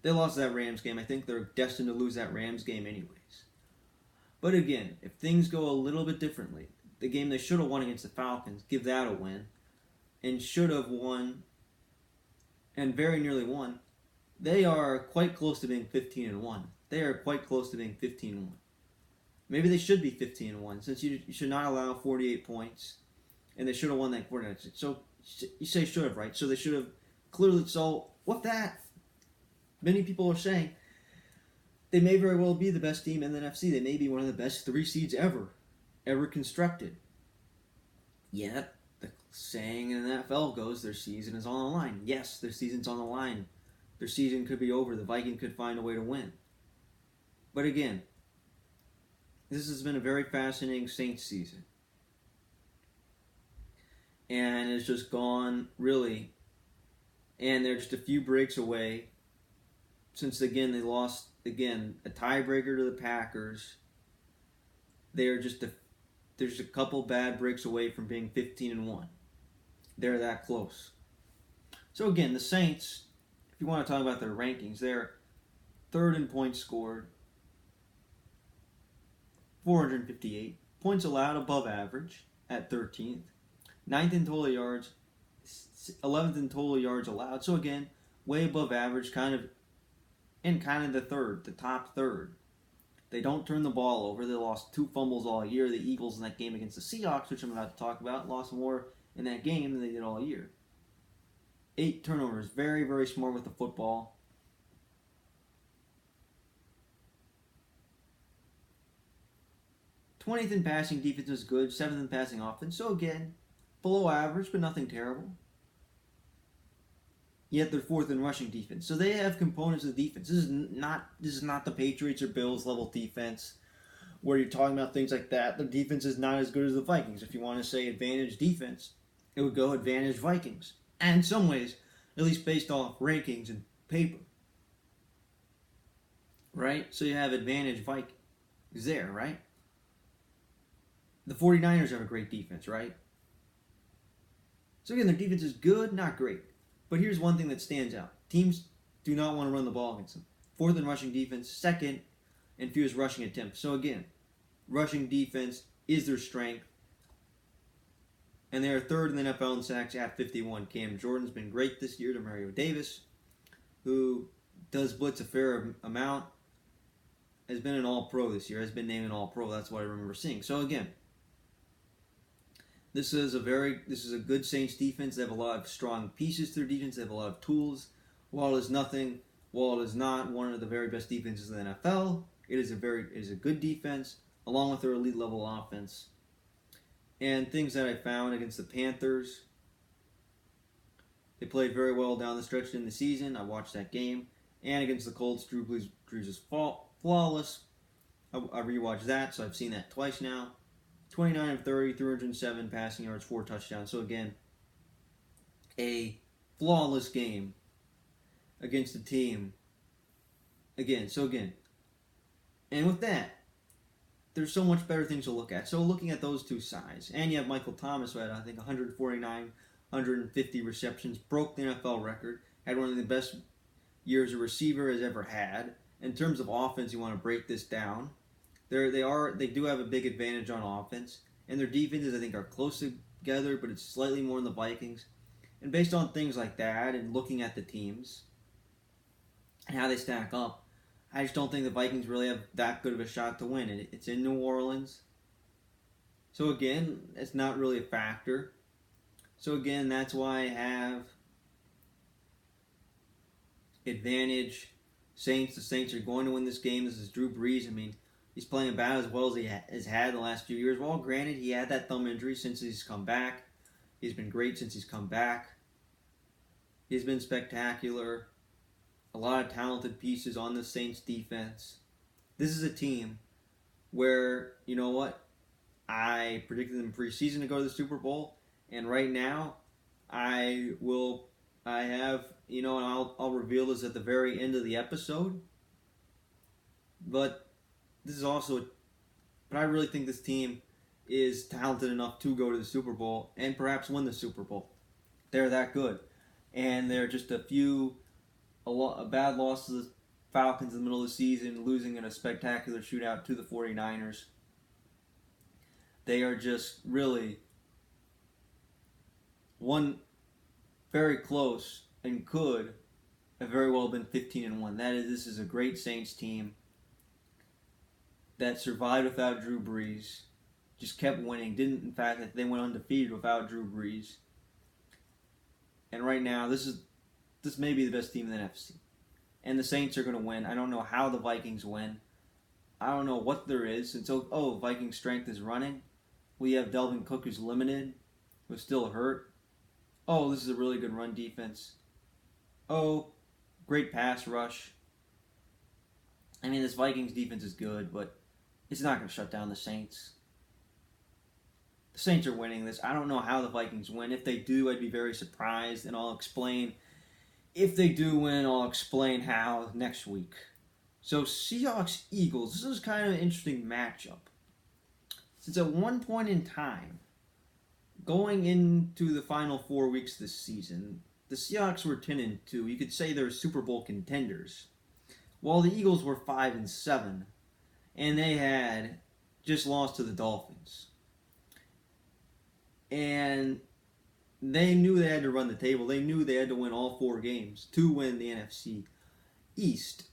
they lost that Rams game. I think they're destined to lose that Rams game anyways. But again, if things go a little bit differently, the game they should have won against the Falcons, give that a win, and should have won, and very nearly won, they are quite close to being 15-1. They are quite close to being 15-1. Maybe they should be 15-1, since you should not allow 48 points, and they should have won that 49. So you say should have, right? So they should have clearly. So with that, many people are saying they may very well be the best team in the NFC. They may be one of the best 3 seeds ever constructed. Yet, the saying in the NFL goes, their season is on the line. Yes, their season's on the line. Their season could be over. The Vikings could find a way to win. But again, this has been a very fascinating Saints season. And it's just gone, really. And they're just a few breaks away. Since, again, they lost, a tiebreaker to the Packers. They're just there's a couple bad breaks away from being 15-1. They're that close. So again, the Saints, if you want to talk about their rankings, they're 3rd in points scored, 458. Points allowed above average at 13th. 9th in total yards, 11th in total yards allowed. So again, way above average, kind of the top third. They don't turn the ball over. They lost 2 fumbles all year. The Eagles in that game against the Seahawks, which I'm about to talk about, lost more in that game than they did all year. 8 turnovers. Very, very smart with the football. '20th in passing defense was good. 7th in passing offense. So again, below average, but nothing terrible. Yet they're 4th in rushing defense. So they have components of defense. This is not the Patriots or Bills level defense where you're talking about things like that, the defense is not as good as the Vikings. If you want to say advantage defense, it would go advantage Vikings. And in some ways, at least based off rankings and paper. Right? So you have advantage Vikings there, right? The 49ers have a great defense, right? So again, their defense is good, not great. But here's one thing that stands out. Teams do not want to run the ball against them. Fourth in rushing defense, second in fewest rushing attempts. So again, rushing defense is their strength. And they are third in the NFL in sacks at 51. Cam Jordan's been great this year to Mario Davis, who does blitz a fair amount, has been an All-Pro this year, has been named an All-Pro. That's what I remember seeing. So again, this is a good Saints defense. They have a lot of strong pieces to their defense. They have a lot of tools. While it is not one of the very best defenses in the NFL, it is a good defense along with their elite level offense. And things that I found against the Panthers, they played very well down the stretch in the season. I watched that game. And against the Colts, Drew Brees is flawless. I rewatched that, so I've seen that twice now. 29 of 30, 307 passing yards, 4 touchdowns. So again, a flawless game against a team. And with that, there's so much better things to look at. So looking at those two sides, and you have Michael Thomas, who had, I think, 149, 150 receptions, broke the NFL record, had one of the best years a receiver has ever had. In terms of offense, you want to break this down. They do have a big advantage on offense, and their defenses, I think, are close together, but it's slightly more than the Vikings. And based on things like that, and looking at the teams and how they stack up, I just don't think the Vikings really have that good of a shot to win. It's in New Orleans. So again, it's not really a factor. So again, that's why I have advantage Saints. The Saints are going to win this game. This is Drew Brees. I mean, he's playing about as well as he has had the last few years. Well, granted, he had that thumb injury since he's come back. He's been great since he's come back. He's been spectacular. A lot of talented pieces on the Saints defense. This is a team where, you know what, I predicted them preseason to go to the Super Bowl, and right now, and I'll reveal this at the very end of the episode, but I really think this team is talented enough to go to the Super Bowl and perhaps win the Super Bowl. They're that good, and they're just a bad loss to the Falcons in the middle of the season, losing in a spectacular shootout to the 49ers. They are just really one very close and could have very well been 15-1. This is a great Saints team that survived without Drew Brees, just kept winning. They went undefeated without Drew Brees. And right now, this may be the best team in the NFC. And the Saints are going to win. I don't know how the Vikings win. I don't know what there is. Viking strength is running. We have Delvin Cook who's limited, who's still hurt. Oh, this is a really good run defense. Oh, great pass rush. I mean, this Vikings defense is good, but it's not going to shut down the Saints. The Saints are winning this. I don't know how the Vikings win. If they do, I'd be very surprised, and I'll explain. If they do win, I'll explain how next week. So, Seahawks-Eagles. This is kind of an interesting matchup. Since at one point in time, going into the final 4 weeks this season, the Seahawks were 10-2. You could say they're Super Bowl contenders, while the Eagles were 5-7, and they had just lost to the Dolphins. And they knew they had to run the table. They knew they had to win all 4 games to win the NFC East,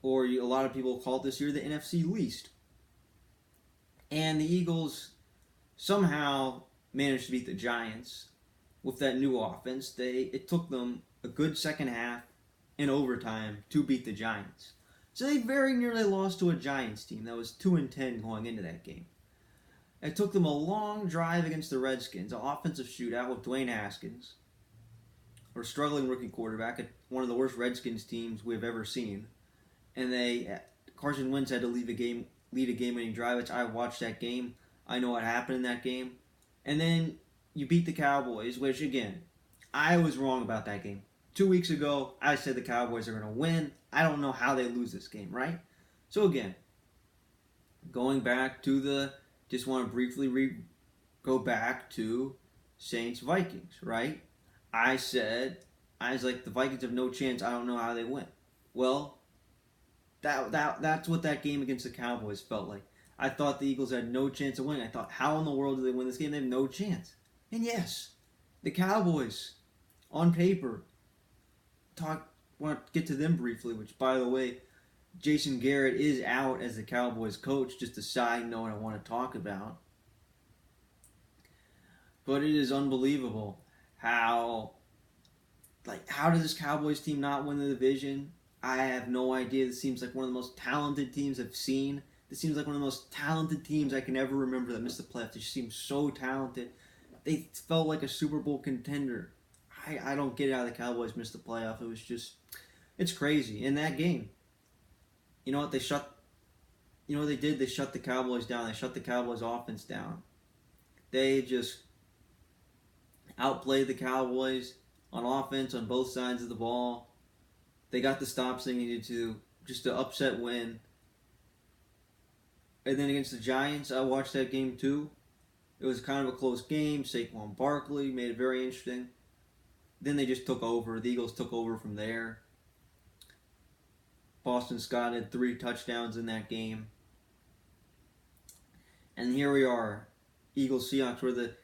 or a lot of people call it this year the NFC Least. And the Eagles somehow managed to beat the Giants with that new offense. It took them a good second half in overtime to beat the Giants. So they very nearly lost to a Giants team that was 2-10 going into that game. It took them a long drive against the Redskins, an offensive shootout with Dwayne Haskins, a struggling rookie quarterback at one of the worst Redskins teams we've ever seen. And Carson Wentz had to leave the game lead a game-winning drive, which I watched that game. I know what happened in that game. And then you beat the Cowboys, which, again, I was wrong about that game. 2 weeks ago, I said the Cowboys are going to win. I don't know how they lose this game, right? So, again, going back to just want to briefly go back to Saints-Vikings, right? I was like, the Vikings have no chance. I don't know how they win. Well, that's what that game against the Cowboys felt like. I thought the Eagles had no chance of winning. I thought, how in the world do they win this game? They have no chance. And yes, the Cowboys, on paper, want to get to them briefly, which, by the way, Jason Garrett is out as the Cowboys coach, just a side note I want to talk about. But it is unbelievable how does this Cowboys team not win the division? I have no idea. This seems like one of the most talented teams I've seen. This seems like one of the most talented teams I can ever remember that missed the playoffs. They just seem so talented. They felt like a Super Bowl contender. I don't get how the Cowboys missed the playoff. It was just, it's crazy. In that game, you know what they did? They shut the Cowboys down. They shut the Cowboys offense down. They just outplayed the Cowboys on offense on both sides of the ball. They got the stops they needed to, just to upset win. And then against the Giants, I watched that game too. It was kind of a close game. Saquon Barkley made it very interesting. Then they just took over. The Eagles took over from there. Boston Scott had 3 touchdowns in that game. And here we are. Eagles-Seahawks were the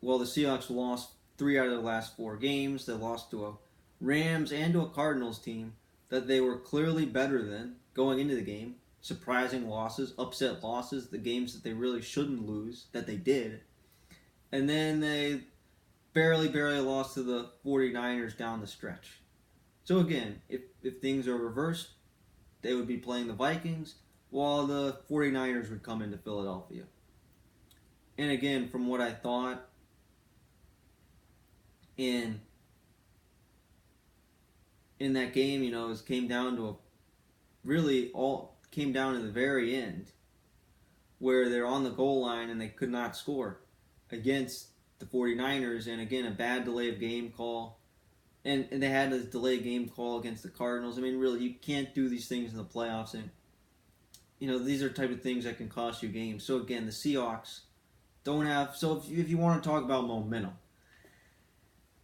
Seahawks lost 3 out of the last 4 games. They lost to a Rams and to a Cardinals team that they were clearly better than going into the game. Surprising losses, upset losses, the games that they really shouldn't lose, that they did. And then they barely lost to the 49ers down the stretch. So again, if things are reversed, they would be playing the Vikings, while the 49ers would come into Philadelphia. And again, from what I thought, in that game, it came down to the very end, where they're on the goal line and they could not score against the 49ers, and again, a bad delay of game call. And they had a delayed game call against the Cardinals. I mean, really, you can't do these things in the playoffs, and these are type of things that can cost you games. So again, the Seahawks don't have. So if you want to talk about momentum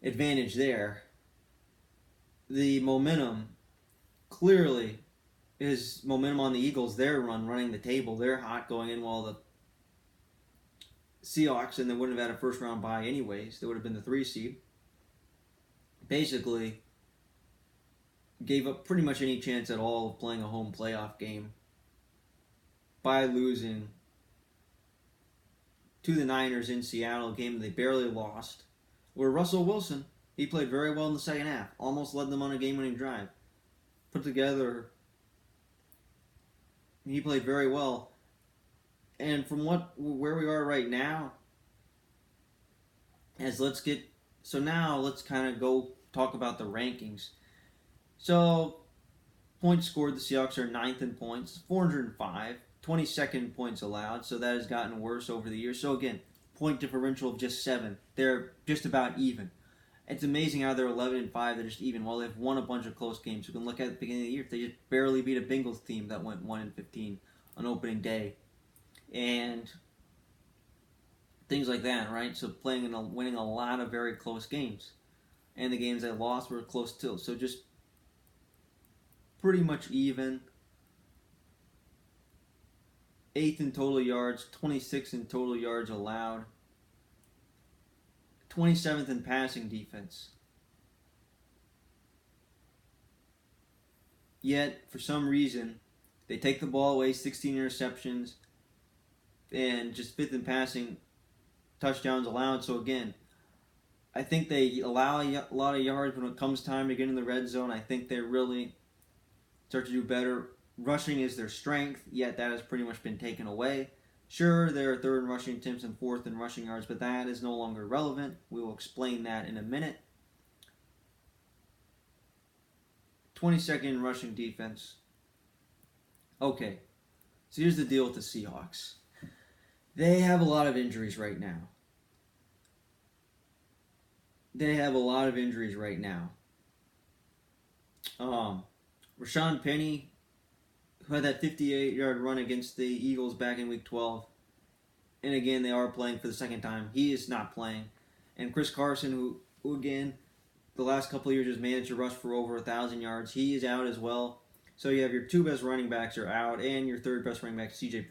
advantage there, the momentum clearly is momentum on the Eagles. They're running the table. They're hot going in, while the Seahawks, and they wouldn't have had a first round bye anyways. They would have been the 3 seed. Basically, gave up pretty much any chance at all of playing a home playoff game by losing to the Niners in Seattle, a game that they barely lost, where Russell Wilson, he played very well in the second half, almost led them on a game-winning drive. He played very well. And from where we are right now, let's kind of go talk about the rankings. So, points scored, the Seahawks are 9th in points, 405, 22nd in points allowed, so that has gotten worse over the years. So again, point differential of just 7. They're just about even. It's amazing how they're 11-5, they're just even. Well, they've won a bunch of close games. You can look at the beginning of the year, they just barely beat a Bengals team that went 1-15 on opening day. And things like that, right? So winning a lot of very close games. And the games they lost were close too. So just pretty much even. 8th in total yards, 26th in total yards allowed. 27th in passing defense. Yet, for some reason, they take the ball away, 16 interceptions, and just 5th in passing touchdowns allowed. So again, I think they allow a lot of yards when it comes time to get in the red zone. I think they really start to do better. Rushing is their strength, yet that has pretty much been taken away. Sure, they're 3rd in rushing attempts and 4th in rushing yards, but that is no longer relevant. We will explain that in a minute. 22nd in rushing defense. Okay, So here's the deal with the Seahawks. They have a lot of injuries right now. Rashawn Penny, who had that 58-yard run against the Eagles back in Week 12, and again, they are playing for the second time. He is not playing. And Chris Carson, who again, the last couple of years has managed to rush for over 1,000 yards, he is out as well. So you have your two best running backs are out, and your third best running back, C.J.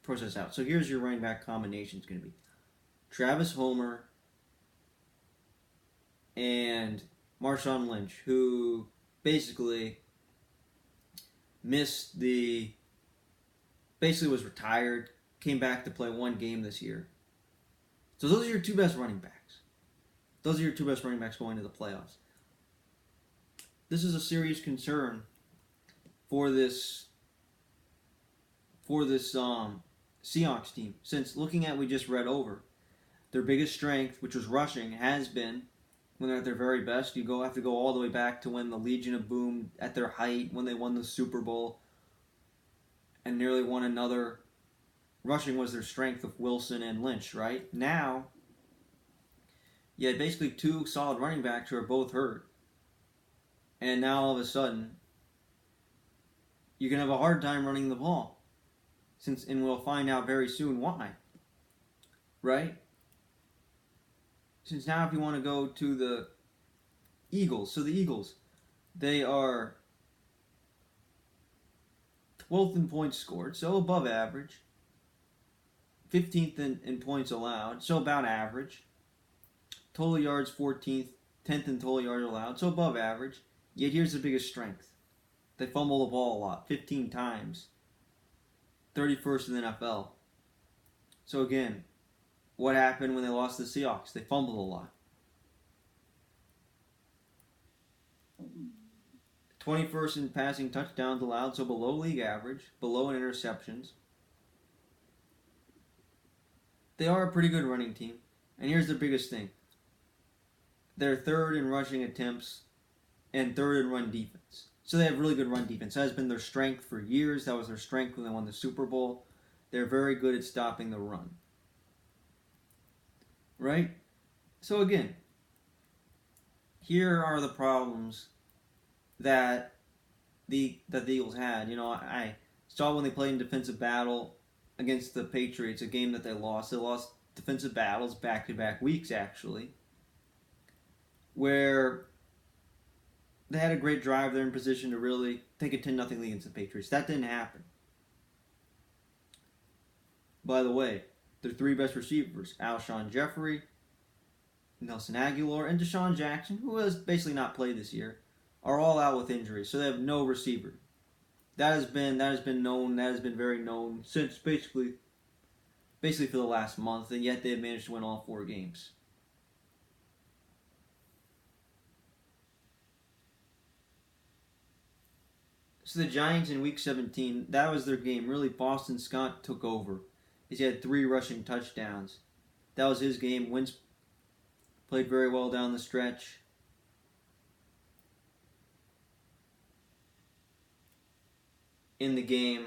Process out. So here's your running back combination. It's going to be Travis Homer and Marshawn Lynch, who basically was retired, came back to play one game this year. So those are your two best running backs. Those are your two best running backs going to the playoffs. This is a serious concern for this Seahawks team, since looking at what we just read over, their biggest strength, which was rushing, has been when they're at their very best. You have to go all the way back to when the Legion of Boom at their height, when they won the Super Bowl and nearly won another. Rushing was their strength with Wilson and Lynch, right? Now, you had basically two solid running backs who are both hurt. And now all of a sudden, you're going to have a hard time running the ball. And we'll find out very soon why. Right? Since now if you want to go to the Eagles. So the Eagles, they are 12th in points scored, so above average. 15th in points allowed, so about average. Total yards 14th, 10th in total yards allowed, so above average. Yet here's the biggest strength. They fumble the ball a lot, 15 times. 31st in the NFL. So again, what happened when they lost to the Seahawks? They fumbled a lot. 21st in passing touchdowns allowed, so below league average, below in interceptions. They are a pretty good running team. And here's the biggest thing. They're third in rushing attempts and third in run defense. So they have really good run defense. That has been their strength for years. That was their strength when they won the Super Bowl. They're very good at stopping the run. Right? So again, here are the problems that the Eagles had. I saw when they played in defensive battle against the Patriots, a game that they lost. They lost defensive battles back-to-back weeks, actually, where they had a great drive there in position to really take a 10-0 lead against the Patriots. That didn't happen. By the way, their three best receivers, Alshon Jeffrey, Nelson Aguilar, and Deshaun Jackson, who has basically not played this year, are all out with injuries, so they have no receiver. That has been known. That has been very known since basically for the last month, and yet they have managed to win all 4 games. So the Giants in Week 17, that was their game. Really, Boston Scott took over. He had 3 rushing touchdowns. That was his game. Wentz played very well down the stretch. In the game.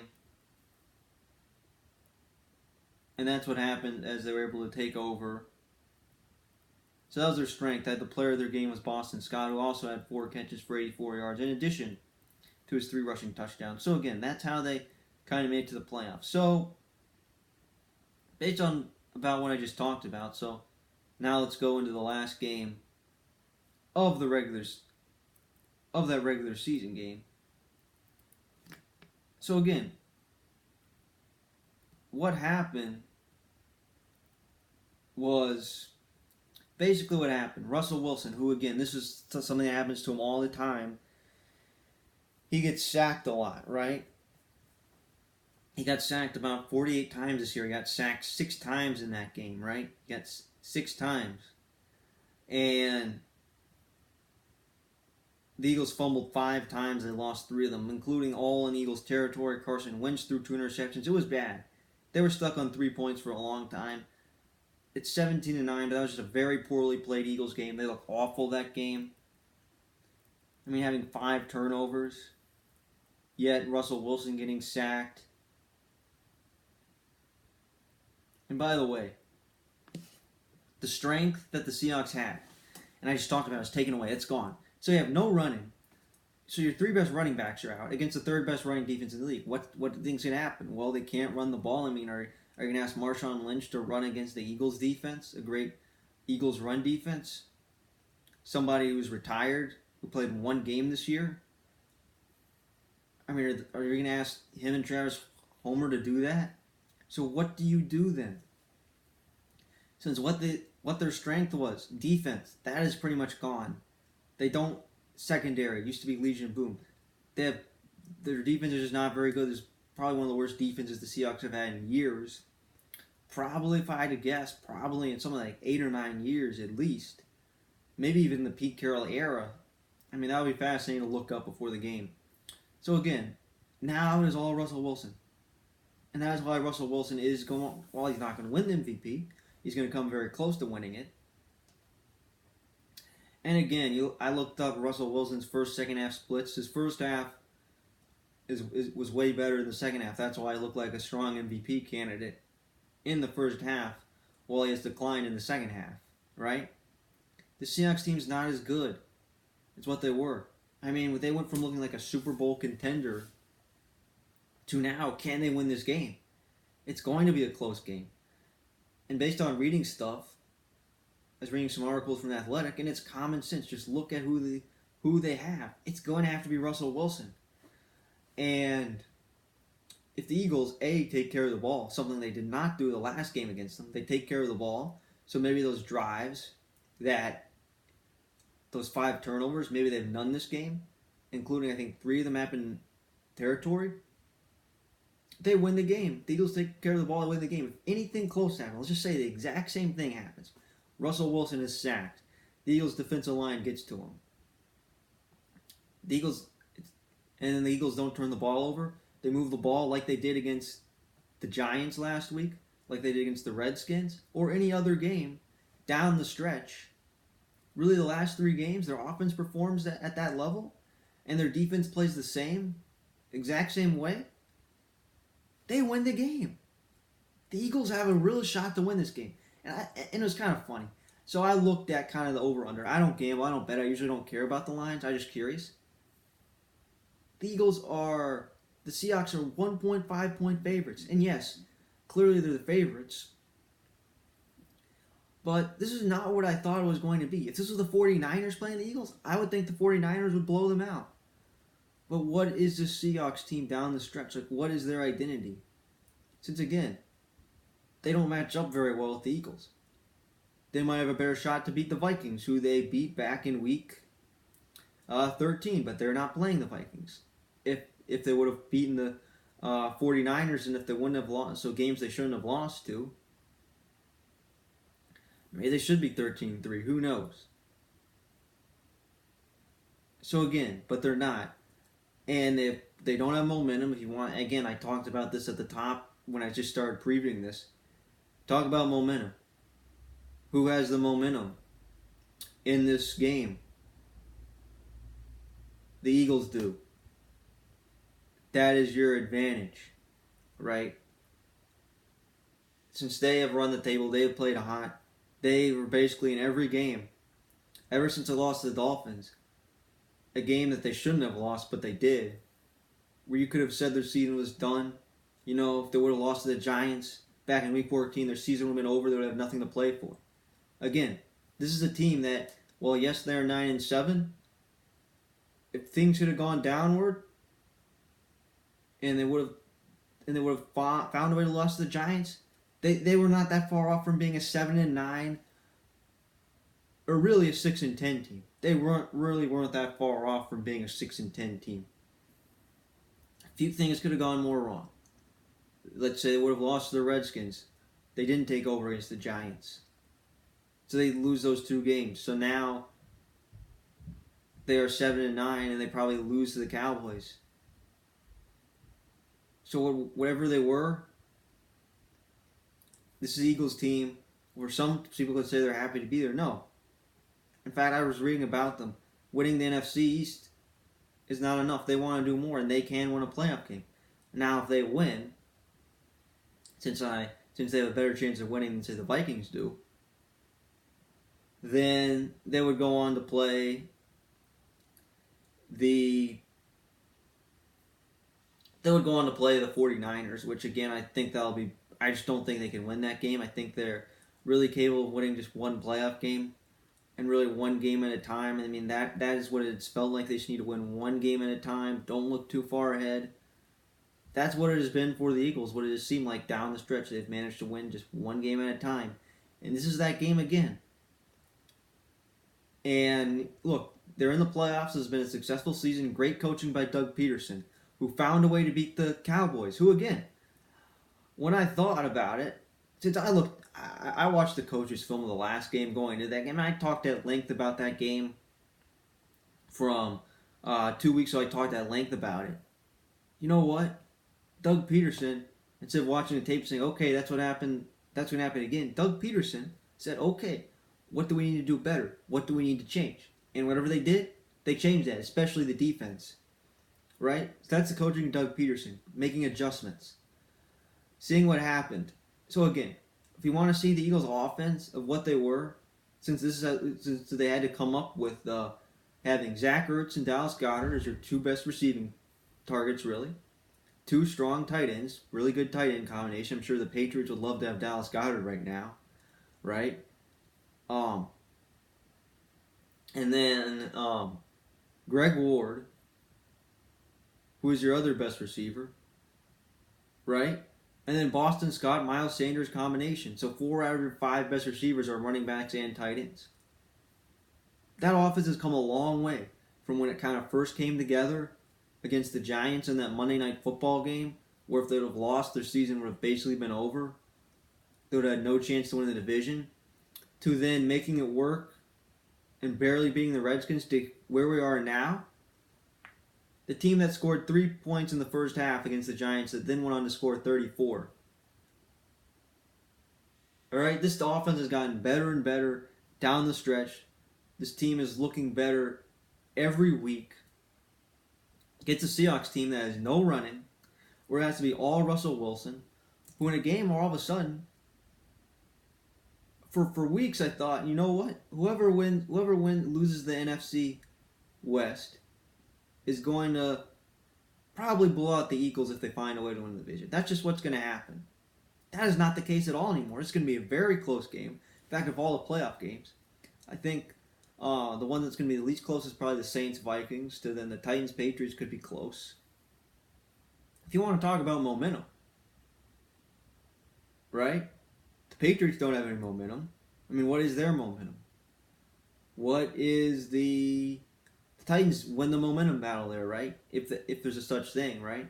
And that's what happened as they were able to take over. So that was their strength. The player of their game was Boston Scott, who also had 4 catches for 84 yards, in addition to his 3 rushing touchdowns. So again, that's how they kind of made it to the playoffs. So, based on about what I just talked about, so now let's go into the last game of that regular season game. So again, what happened was basically what happened. Russell Wilson, who again, this is something that happens to him all the time. He gets sacked a lot, right? He got sacked about 48 times this year. He got sacked 6 times in that game, right? He got 6 times. And the Eagles fumbled 5 times. They lost 3 of them, including all in Eagles territory. Carson Wentz threw 2 interceptions. It was bad. They were stuck on 3 points for a long time. It's 17-9, but that was just a very poorly played Eagles game. They looked awful that game. I mean, having 5 turnovers, yet Russell Wilson getting sacked. by the way, the strength that the Seahawks had, and I just talked about, is taken away. It's gone. So you have no running. So your three best running backs are out against the third best running defense in the league. What do you think's going to happen? Well, they can't run the ball. I mean, are you going to ask Marshawn Lynch to run against the Eagles defense, a great Eagles run defense? Somebody who's retired, who played one game this year? I mean, are you going to ask him and Travis Homer to do that? So what do you do then? Since what their strength was, defense, that is pretty much gone. They don't secondary. It used to be Legion Boom. Their defense is just not very good. It's probably one of the worst defenses the Seahawks have had in years. Probably, if I had to guess, probably in something like 8 or 9 years at least. Maybe even the Pete Carroll era. I mean, that would be fascinating to look up before the game. So again, now it is all Russell Wilson. And that is why Russell Wilson is going, while he's not going to win the MVP, he's going to come very close to winning it. And again, I looked up Russell Wilson's first, second half splits. His first half was way better than the second half. That's why he looked like a strong MVP candidate in the first half, while he has declined in the second half, right? The Seahawks team's not as good as what they were. I mean, they went from looking like a Super Bowl contender to now, can they win this game? It's going to be a close game. And based on reading stuff, I was reading some articles from The Athletic, and it's common sense. Just look at who they have. It's going to have to be Russell Wilson. And if the Eagles, A, take care of the ball, something they did not do the last game against them, they take care of the ball, so maybe those drives, those 5 turnovers, maybe they've none this game, including I think 3 of them happened territory, they win the game. The Eagles take care of the ball, they win the game. If anything close happens, let's just say the exact same thing happens. Russell Wilson is sacked. The Eagles' defensive line gets to him. And then the Eagles don't turn the ball over. They move the ball like they did against the Giants last week, like they did against the Redskins, or any other game down the stretch. Really, the last 3 games, their offense performs at that level, and their defense plays the exact same way. They win the game. The Eagles have a real shot to win this game. And it was kind of funny. So I looked at kind of the over-under. I don't gamble. I don't bet. I usually don't care about the lines. I'm just curious. The Seahawks are 1.5 point favorites. And yes, clearly they're the favorites. But this is not what I thought it was going to be. If this was the 49ers playing the Eagles, I would think the 49ers would blow them out. But what is the Seahawks team down the stretch? Like, what is their identity? Since, again, they don't match up very well with the Eagles. They might have a better shot to beat the Vikings, who they beat back in week 13, but they're not playing the Vikings. If they would have beaten the 49ers, and if they wouldn't have lost, so games they shouldn't have lost to, maybe they should be 13-3. Who knows? So again, but they're not. And if they don't have momentum, if you want, again, I talked about this at the top when I just started previewing this. Talk about momentum. Who has the momentum in this game? The Eagles do. That is your advantage, right? Since they have run the table, they have played hot. They were basically in every game, ever since they lost to the Dolphins, a game that they shouldn't have lost, but they did, where you could have said their season was done. You know, if they would have lost to the Giants back in Week 14, their season would have been over. They would have nothing to play for. Again, this is a team that, well, yes, they're 9-7. If things could have gone downward, and they would have found a way to lose to the Giants, they were not that far off from being a 7-9, or really a 6-10 team. They weren't that far off from being a 6-10 team. A few things could have gone more wrong. Let's say they would have lost to the Redskins. They didn't take over against the Giants. So they lose those 2 games. So now they are 7-9, and they probably lose to the Cowboys. So whatever they were, this is the Eagles team, where some people could say they're happy to be there. No. In fact, I was reading about them. Winning the NFC East is not enough. They want to do more, and they can win a playoff game. Now, if they win, since they have a better chance of winning than say the Vikings do, then they would go on to play the 49ers, which again I just don't think they can win that game. I think they're really capable of winning just one playoff game and really one game at a time. I mean that is what it's felt like. They just need to win one game at a time. Don't look too far ahead. That's what it has been for the Eagles. What it has seemed like down the stretch, they've managed to win just one game at a time, and this is that game again. And look, they're in the playoffs. It's been a successful season. Great coaching by Doug Peterson, who found a way to beat the Cowboys. Who again, when I thought about it, since I watched the coaches' film of the last game going into that game, and I talked at length about that game from 2 weeks ago. I talked at length about it. You know what? Doug Peterson, instead of watching the tape saying, okay, that's what happened, that's going to happen again, Doug Peterson said, okay, what do we need to do better? What do we need to change? And whatever they did, they changed that, especially the defense. Right? So that's the coaching of Doug Peterson, making adjustments, seeing what happened. So again, if you want to see the Eagles' offense of what they were, since they had to come up with having Zach Ertz and Dallas Goedert as your two best receiving targets, really. Two strong tight ends, really good tight end combination. I'm sure the Patriots would love to have Dallas Goedert right now, right? And then Greg Ward, who is your other best receiver, right? And then Boston Scott, Miles Sanders combination. So 4 out of your 5 best receivers are running backs and tight ends. That offense has come a long way from when it kind of first came together against the Giants in that Monday Night Football game, where if they would have lost, their season would have basically been over. They would have had no chance to win the division. To then making it work and barely beating the Redskins to where we are now. The team that scored 3 points in the first half against the Giants that then went on to score 34. Alright, this offense has gotten better and better down the stretch. This team is looking better every week. Gets a Seahawks team that has no running, where it has to be all Russell Wilson, who in a game all of a sudden, for weeks I thought, you know what? Whoever loses the NFC West is going to probably blow out the Eagles if they find a way to win the division. That's just what's going to happen. That is not the case at all anymore. It's going to be a very close game. In fact, of all the playoff games, I think the one that's going to be the least close is probably the Saints-Vikings. To then the Titans-Patriots could be close. If you want to talk about momentum, right? The Patriots don't have any momentum. I mean, what is their momentum? What is the Titans win the momentum battle there, right? If there's a such thing, right?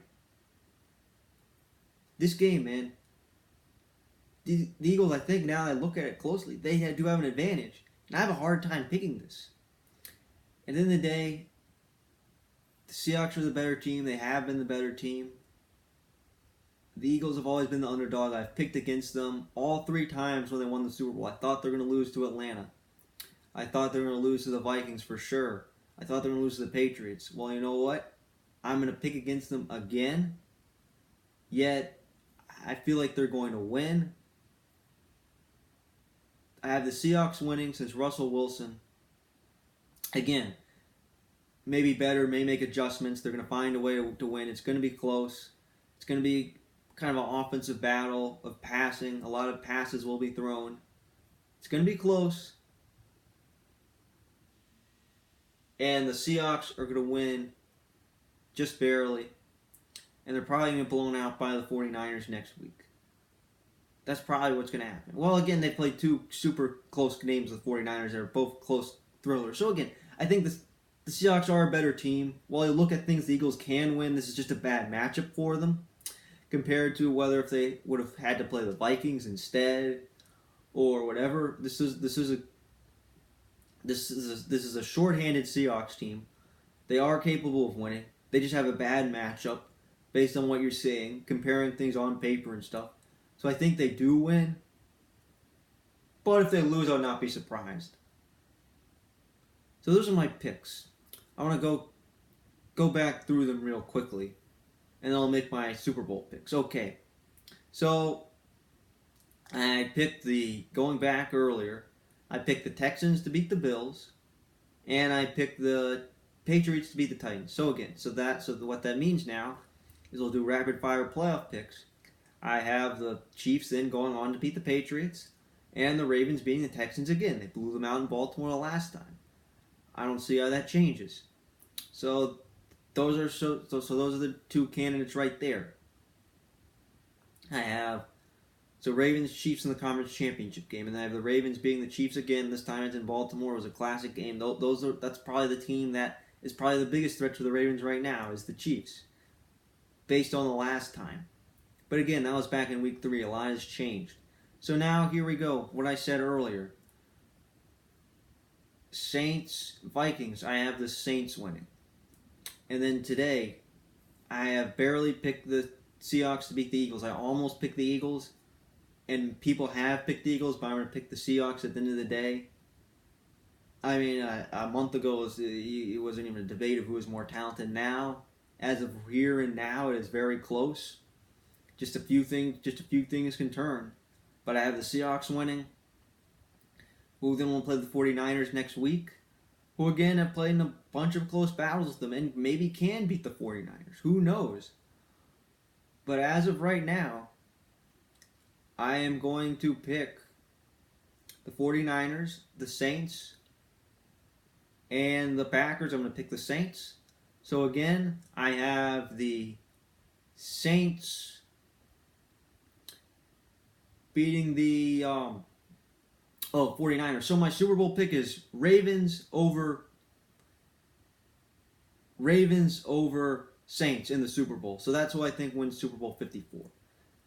This game, man, the Eagles, I think now I look at it closely, they do have an advantage. And I have a hard time picking this. At the end of the day, the Seahawks are the better team. They have been the better team. The Eagles have always been the underdog. I've picked against them all 3 times when they won the Super Bowl. I thought they were going to lose to Atlanta. I thought they were going to lose to the Vikings for sure. I thought they were going to lose to the Patriots. Well, you know what? I'm going to pick against them again. Yet, I feel like they're going to win. I have the Seahawks winning since Russell Wilson, again, maybe better, may make adjustments. They're going to find a way to win. It's going to be close. It's going to be kind of an offensive battle of passing. A lot of passes will be thrown. It's going to be close. And the Seahawks are going to win just barely. And they're probably going to get blown out by the 49ers next week. That's probably what's going to happen. Well, again, they played 2 super close games with the 49ers that are both close thrillers. So, again, I think the Seahawks are a better team. While you look at things the Eagles can win, this is just a bad matchup for them compared to whether if they would have had to play the Vikings instead or whatever. This is a shorthanded Seahawks team. They are capable of winning. They just have a bad matchup based on what you're seeing, comparing things on paper and stuff. So I think they do win. But if they lose, I'll not be surprised. So those are my picks. I want to go back through them real quickly. And then I'll make my Super Bowl picks. Okay. So going back earlier, I picked the Texans to beat the Bills, and I picked the Patriots to beat the Titans. So what that means now is we'll do rapid fire playoff picks. I have the Chiefs then going on to beat the Patriots, and the Ravens beating the Texans again. They blew them out in Baltimore the last time. I don't see how that changes. So those are the two candidates right there. I have Ravens Chiefs in the conference championship game, and I have the Ravens beating the Chiefs again. This time it's in Baltimore. It was a classic game. That's probably the team that is probably the biggest threat to the Ravens right now is the Chiefs, based on the last time. But again, that was back in week 3. A lot has changed. So now here we go. What I said earlier. Saints, Vikings. I have the Saints winning. And then today, I have barely picked the Seahawks to beat the Eagles. I almost picked the Eagles. And people have picked the Eagles, but I'm going to pick the Seahawks at the end of the day. I mean, a month ago, it wasn't even a debate of who was more talented. Now, as of here and now, it is very close. Just a few things can turn. But I have the Seahawks winning, who then will play the 49ers next week, who again have played in a bunch of close battles with them and maybe can beat the 49ers. Who knows? But as of right now, I am going to pick the 49ers, the Saints, and the Packers. I'm going to pick the Saints. So again, I have the Saints beating the 49ers. So my Super Bowl pick is Ravens over Saints in the Super Bowl. So that's who I think wins Super Bowl 54.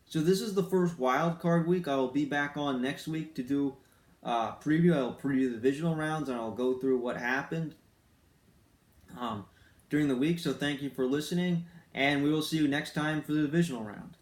So this is the first wild card week. I will be back on next week to do preview. I'll preview the divisional rounds and I'll go through what happened during the week. So thank you for listening, and we will see you next time for the divisional round.